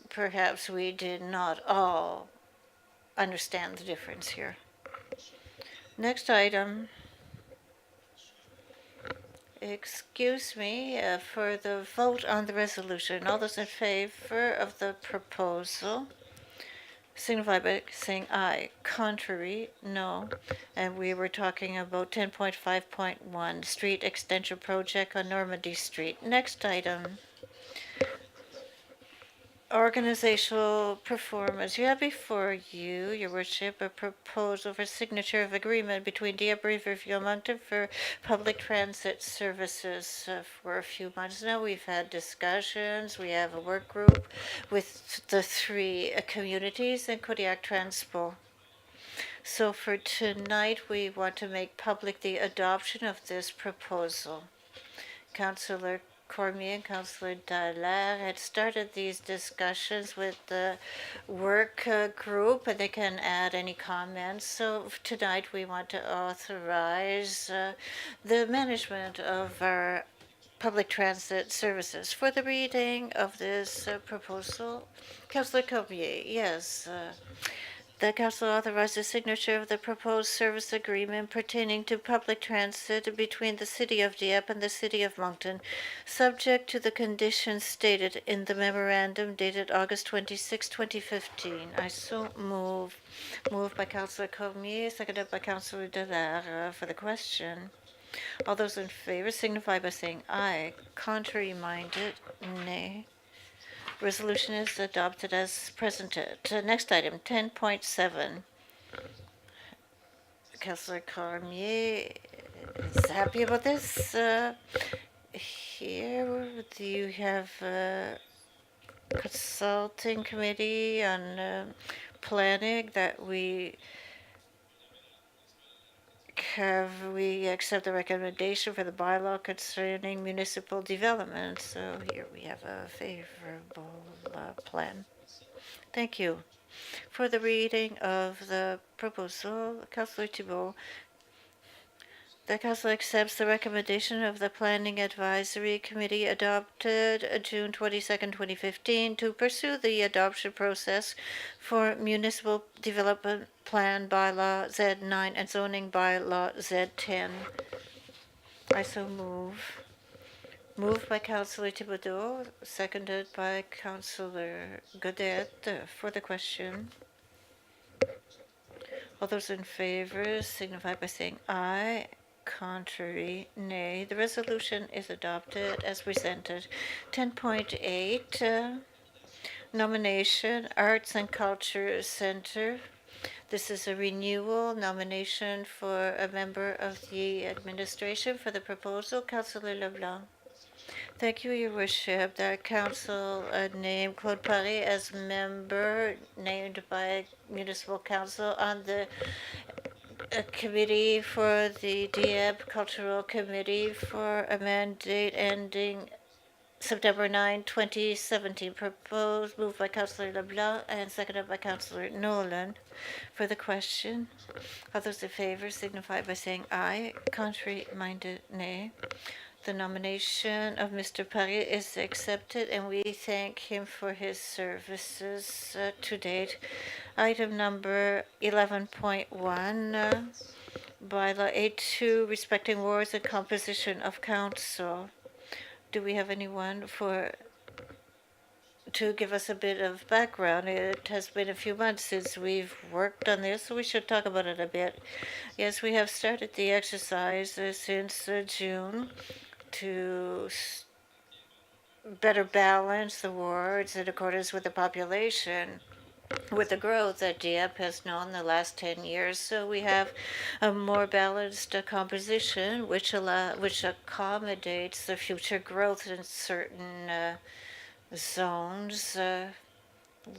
Perhaps we did not all understand the difference here. Next item. Excuse me for the vote on the resolution. All those in favor of the proposal signify by saying aye. Contrary, no. And we were talking about 10.5.1, street extension project on Normandy Street. Next item. Organizational performance. You have before you, Your Worship, a proposal for signature of agreement between Dieppe Riverview Moncton for public transit services. For a few months now, we've had discussions. We have a work group with the three communities and Kodiak Transpo. So for tonight, we want to make public the adoption of this proposal. Councillor Cormier and Councillor Dallaire had started these discussions with the work group, and they can add any comments. So tonight we want to authorize the management of our public transit services. For the reading of this proposal, Councillor Cormier, yes. The Council authorized the signature of the proposed service agreement pertaining to public transit between the City of Dieppe and the City of Moncton, subject to the conditions stated in the memorandum dated August 26, 2015. I so move. Moved by Councillor Cormier, seconded by Councillor Dallaire for the question. All those in favor signify by saying aye. Contrary minded, nay. Resolution is adopted as presented. Next item, 10.7. Councillor Cormier is happy about this. Here, do you have a consulting committee on planning that we accept the recommendation for the bylaw concerning municipal development. So here we have a favorable plan. Thank you. For the reading of the proposal, Councillor Thibault. The Council accepts the recommendation of the Planning Advisory Committee adopted June 22nd, 2015 to pursue the adoption process for Municipal Development Plan Bylaw Z9 and Zoning Bylaw Z10. I so move. Moved by Councillor Thibodeau, seconded by Councillor Godet for the question. All those in favor signify by saying aye. Contrary, nay. The resolution is adopted as presented. 10.8, nomination, Arts and Culture Center. This is a renewal nomination for a member of the administration for the proposal. Councillor Leblanc. Thank you, Your Worship. The council named Claude Paris as member named by Municipal Council on the committee for the Dieppe Cultural Committee for a mandate ending September 9, 2017. Proposed, moved by Councillor Leblanc and seconded by Councillor Nolan. For the question, all those in favor signify by saying aye. Contrary minded, nay. The nomination of Mr. Paris is accepted, and we thank him for his services to date. Item number 11.1, Bylaw 82, respecting wards and composition of council. Do we have anyone to give us a bit of background? It has been a few months since we've worked on this, so we should talk about it a bit. Yes, we have started the exercise since June to better balance the wards in accordance with the population, with the growth that Dieppe has known the last 10 years. So we have a more balanced composition, which accommodates the future growth in certain zones,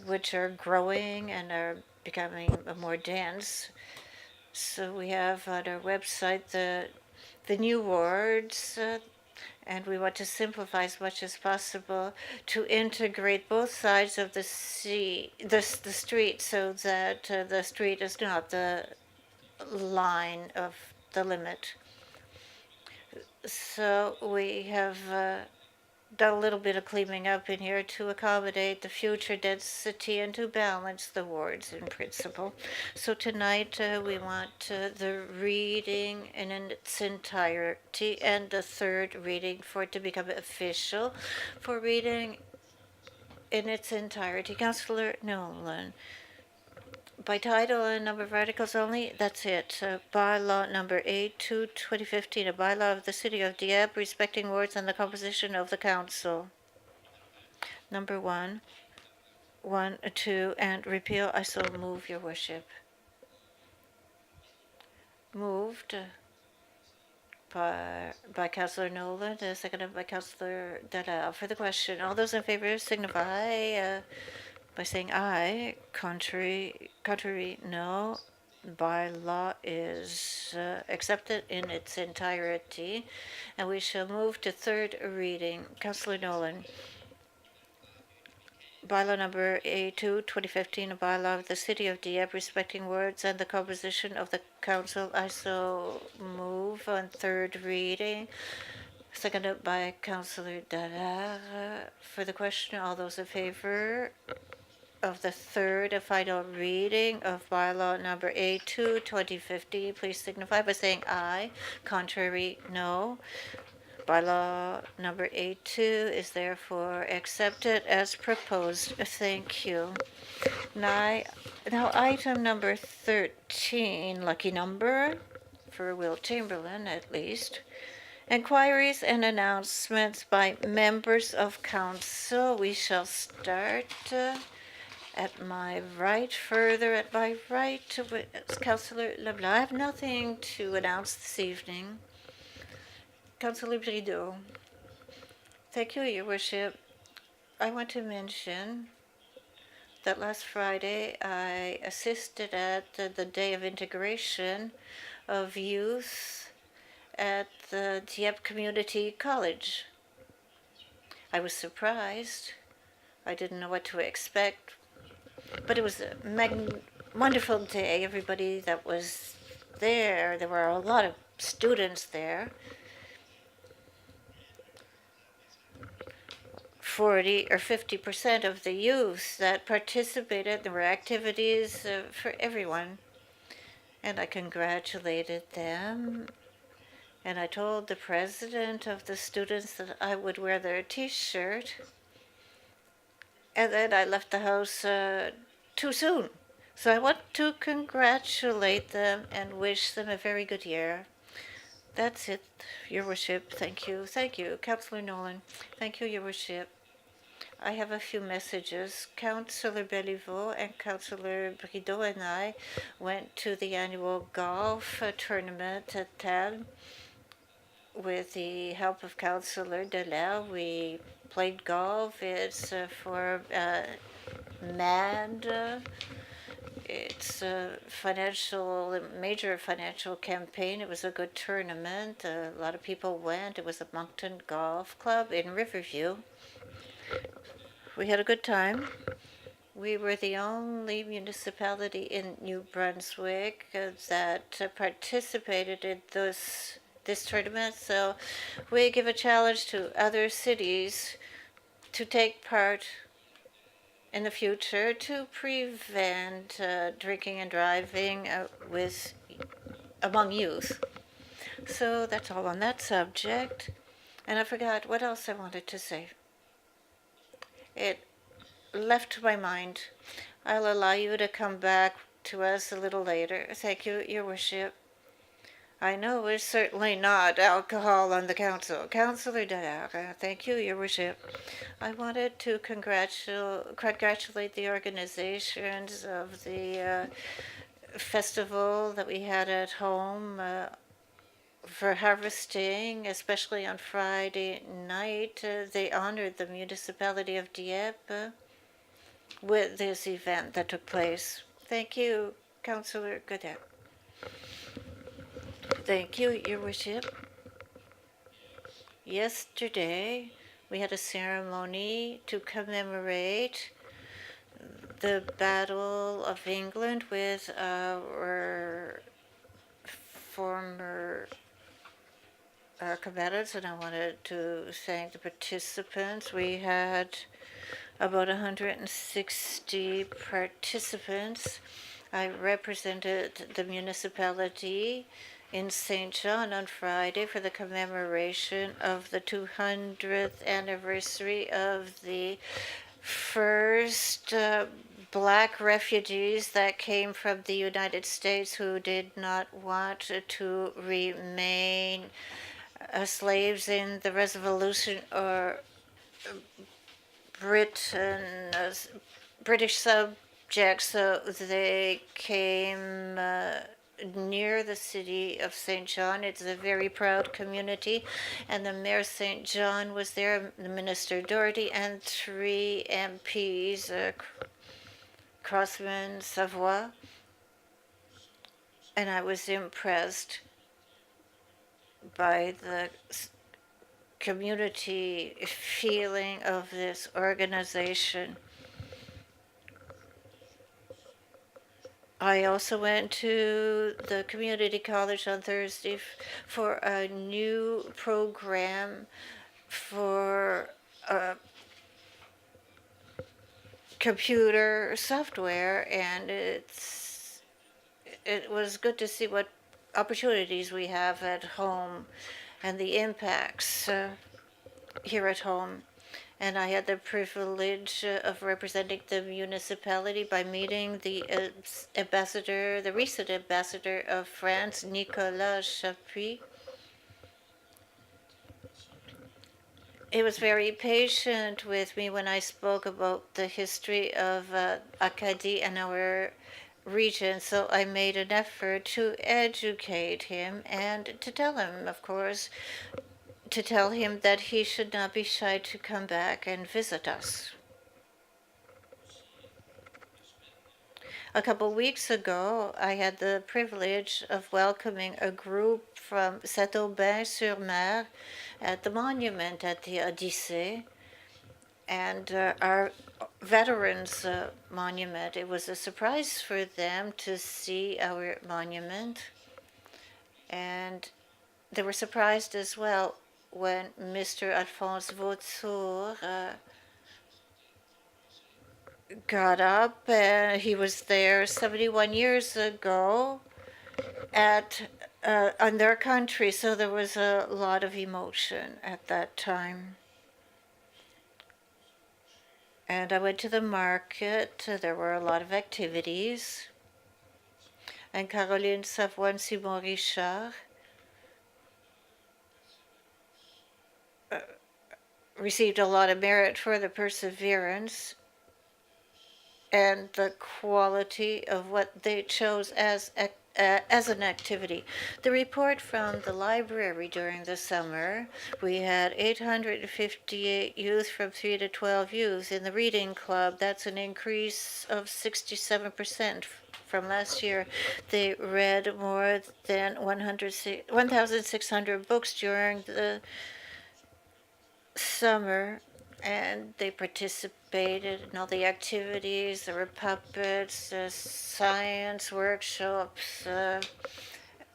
which are growing and are becoming more dense. So we have on our website the new wards, and we want to simplify as much as possible to integrate both sides of the street, so that the street is not the line of the limit. So we have done a little bit of cleaning up in here to accommodate the future density and to balance the wards in principle. So tonight we want the reading in its entirety and the third reading for it to become official for reading in its entirety. Councillor Nolan. By title and number of articles only, that's it. Bylaw number 82, 2015, a bylaw of the City of Dieppe respecting wards and the composition of the council. Number 1, 2, and repeal. I so move, Your Worship. Moved by Councillor Nolan, seconded by Councillor Dada. For the question, all those in favor signify by saying aye. Contrary, no. Bylaw is accepted in its entirety, and we shall move to third reading. Councillor Nolan. Bylaw number A2, 2015, a bylaw of the City of Dieppe respecting words and the composition of the council. I so move on third reading. Seconded by Councillor Dada. For the question, all those in favor of the third and final reading of bylaw number A2, 2015, please signify by saying aye. Contrary, no. Bylaw number A2 is therefore accepted as proposed. Thank you. Now item number 13, lucky number for Will Chamberlain at least. Inquiries and announcements by members of council. We shall start at my right, further at my right, with Councillor Leblanc. I have nothing to announce this evening. Councillor Brideau. Thank you, Your Worship. I want to mention that last Friday I assisted at the Day of Integration of Youth at the Dieppe Community College. I was surprised. I didn't know what to expect, but it was a wonderful day. Everybody that was there were a lot of students there. 40 or 50% of the youth that participated. There were activities for everyone. And I congratulated them. And I told the president of the students that I would wear their T-shirt. And then I left the house too soon. So I want to congratulate them and wish them a very good year. That's it, Your Worship. Thank you. Thank you, Councillor Nolan. Thank you, Your Worship. I have a few messages. Councillor Béliveau and Councillor Brideau and I went to the annual golf tournament at Tal. With the help of Councillor Delaire, we played golf. It's for MAD. It's a major financial campaign. It was a good tournament. A lot of people went. It was a Moncton Golf Club in Riverview. We had a good time. We were the only municipality in New-Brunswick that participated in this tournament. So we give a challenge to other cities to take part in the future to prevent drinking and driving among youth. So that's all on that subject. And I forgot what else I wanted to say. It left my mind. I'll allow you to come back to us a little later. Thank you, Your Worship. I know it's certainly not alcohol on the council. Councillor Dada, thank you, Your Worship. I wanted to congratulate the organizations of the festival that we had at home for harvesting, especially on Friday night. They honored the municipality of Dieppe with this event that took place. Thank you, Councillor Godet. Thank you, Your Worship. Yesterday, we had a ceremony to commemorate the Battle of England with our former combatants, and I wanted to thank the participants. We had about 160 participants. I represented the municipality in St. John on Friday for the commemoration of the 200th anniversary of the first black refugees that came from the United States who did not want to remain slaves in the Revolution or Britain, British subjects, so they came near the city of St. John. It's a very proud community, and the mayor St. John was there, the Minister Doherty, and 3 MPs, Crossman, Savoy, and I was impressed by the community feeling of this organization. I also went to the community college on Thursday for a new program for computer software, and it was good to see what opportunities we have at home and the impacts here at home. And I had the privilege of representing the municipality by meeting the ambassador, the recent ambassador of France, Nicolas Chapuis. He was very patient with me when I spoke about the history of Acadie and our region, so I made an effort to educate him and to tell him, of course, to tell him that he should not be shy to come back and visit us. A couple weeks ago, I had the privilege of welcoming a group from Saint-Aubin-sur-Mer at the monument at the Odyssée, and our veterans monument. It was a surprise for them to see our monument, and they were surprised as well when Mr. Alphonse Vautour got up. He was there 71 years ago at on their country, so there was a lot of emotion at that time. And I went to the market. There were a lot of activities. And Caroline Savoie and Simon Richard received a lot of merit for the perseverance and the quality of what they chose as an activity. The report from the library during the summer, we had 858 youth from 3 to 12 youth in the reading club. That's an increase of 67% from last year. They read more than 1,600 books during the summer, and they participated in all the activities. There were puppets, science workshops,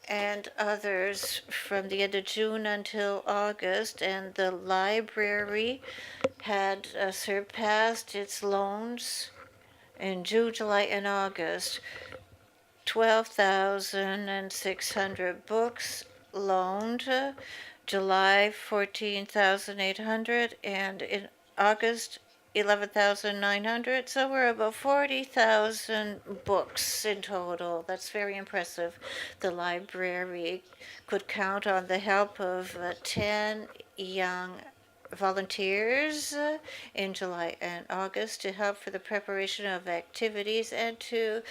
and others from the end of June until August. And the library had surpassed its loans in June, July, and August. 12,600 books loaned. July 14,800, and in August 11,900. So we're about 40,000 books in total. That's very impressive. The library could count on the help of 10 young volunteers in July and August to help for the preparation of activities and to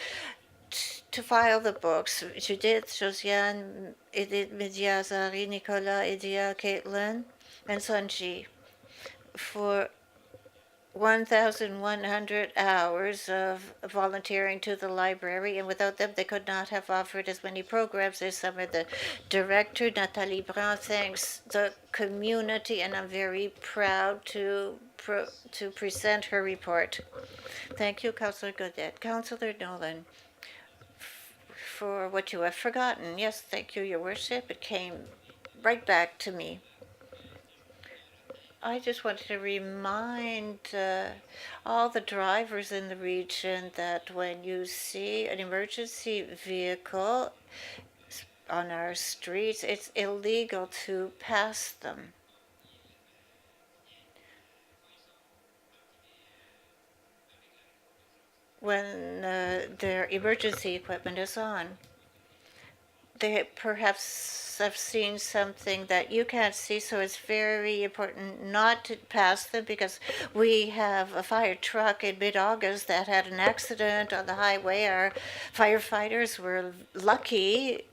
file the books. Judith, Josiane, Edith, Media, Zari, Nicolas, Edia, Caitlin, and Sanji. For 1,100 hours of volunteering to the library, and without them, they could not have offered as many programs this summer. The director, Nathalie Brun, thanks the community, and I'm very proud to present her report. Thank you, Councillor Godet. Councillor Nolan, for what you have forgotten. Yes, thank you, Your Worship. It came right back to me. I just wanted to remind all the drivers in the region that when you see an emergency vehicle on our streets, it's illegal to pass them. When their emergency equipment is on, they perhaps have seen something that you can't see, so it's very important not to pass them, because we have a fire truck in mid-August that had an accident on the highway. Our firefighters were lucky.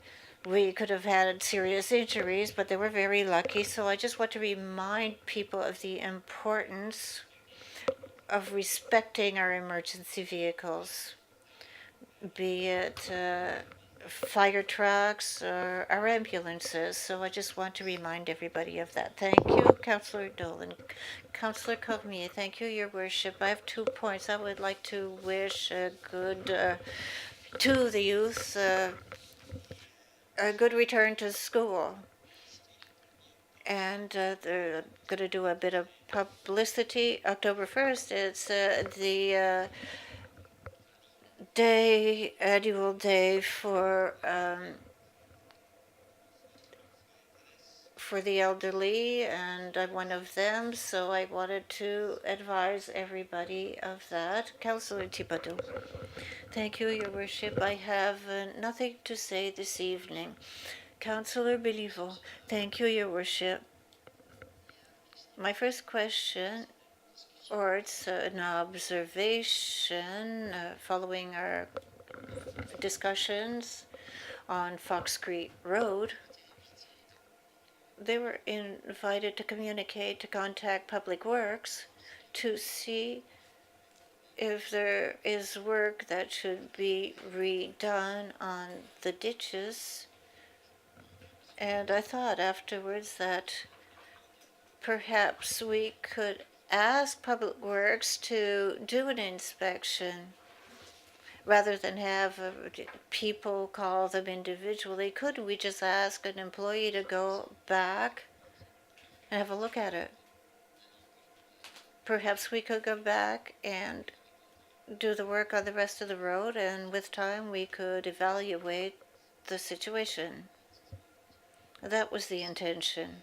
We could have had serious injuries, but they were very lucky. So I just want to remind people of the importance of respecting our emergency vehicles, be it fire trucks or our ambulances. So I just want to remind everybody of that. Thank you, Councillor Dolan. Councillor Cormier, thank you, Your Worship. I have 2 points. I would like to wish a good to the youth a good return to school. And they're going to do a bit of publicity. October 1st, it's the annual day for the elderly, and I'm one of them, so I wanted to advise everybody of that. Councillor Thibodeau. Thank you, Your Worship. I have nothing to say this evening. Councillor Béliveau. Thank you, Your Worship. My first question, or it's an observation following our discussions on Fox Creek Road. They were invited to communicate, to contact Public Works to see if there is work that should be redone on the ditches. And I thought afterwards that perhaps we could ask Public Works to do an inspection rather than have people call them individually. Could we just ask an employee to go back and have a look at it? Perhaps we could go back and do the work on the rest of the road, and with time we could evaluate the situation. That was the intention.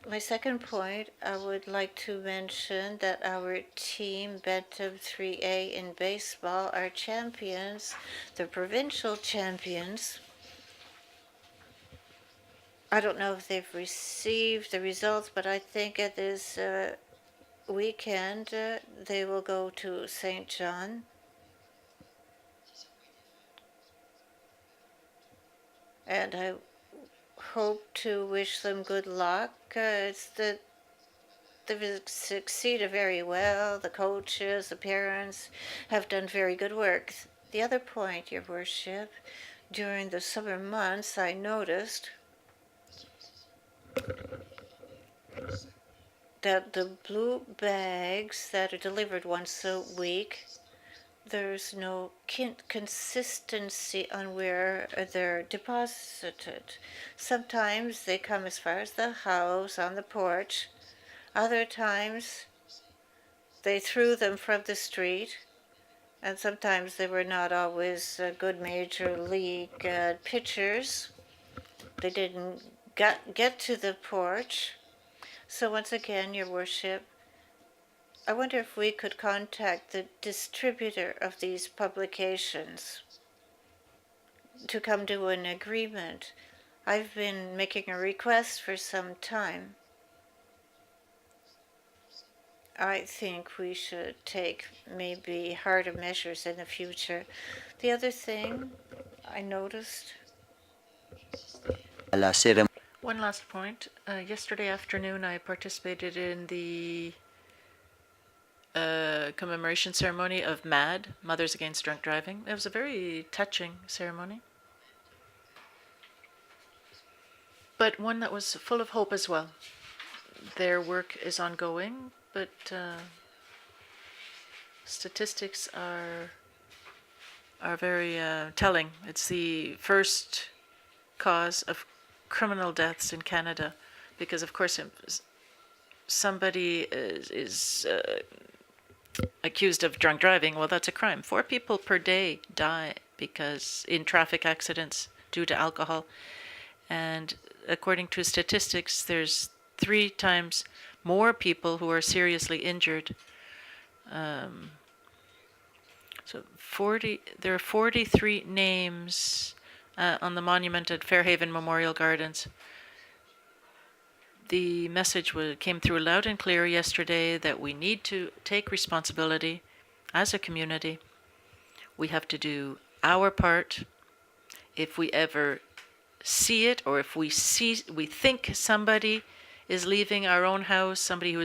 My second point, I would like to mention that our team, Bantam 3A in baseball, are champions, the provincial champions. I don't know if they've received the results, but I think at this weekend they will go to St. John. And I hope to wish them good luck. They've succeeded very well. The coaches, the parents have done very good work. The other point, Your Worship, during the summer months, I noticed that the blue bags that are delivered once a week, there's no consistency on where they're deposited. Sometimes they come as far as the house on the porch. Other times they threw them from the street. And sometimes they were not always good major league pitchers. They didn't get to the porch. So once again, Your Worship, I wonder if we could contact the distributor of these publications to come to an agreement. I've been making a request for some time. I think we should take maybe harder measures in the future. The other thing I noticed. One last point. Yesterday afternoon, I participated in the commemoration ceremony of MAD, Mothers Against Drunk Driving. It was a very touching ceremony, but one that was full of hope as well. Their work is ongoing, but statistics are very telling. It's the first cause of criminal deaths in Canada because, of course, somebody is accused of drunk driving. Well, that's a crime. 4 people per day die because in traffic accidents due to alcohol. And according to statistics, there's 3 times more people who are seriously injured. There are 43 names on the monument at Fairhaven Memorial Gardens. The message came through loud and clear yesterday that we need to take responsibility as a community. We have to do our part. If we ever see it, or if we think somebody is leaving our own house, somebody who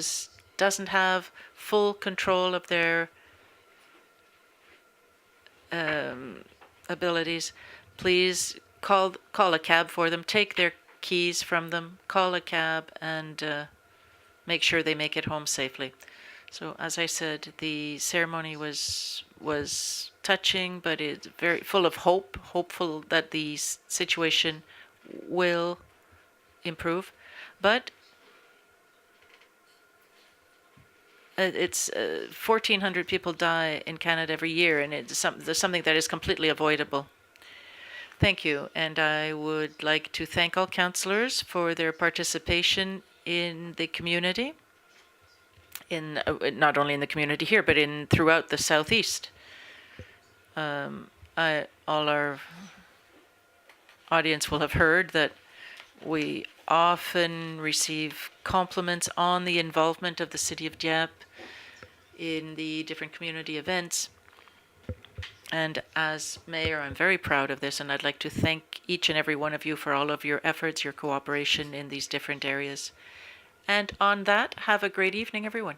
doesn't have full control of their abilities, please call a cab for them, take their keys from them, call a cab, and make sure they make it home safely. So, as I said, the ceremony was touching, but it's very full of hope, hopeful that the situation will improve. But it's 1,400 people die in Canada every year, and it's something that is completely avoidable. Thank you, and I would like to thank all councillors for their participation in the community, not only in the community here, but throughout the Southeast. All our audience will have heard that we often receive compliments on the involvement of the City of Dieppe in the different community events. And as mayor, I'm very proud of this, and I'd like to thank each and every one of you for all of your efforts, your cooperation in these different areas. And on that, have a great evening, everyone.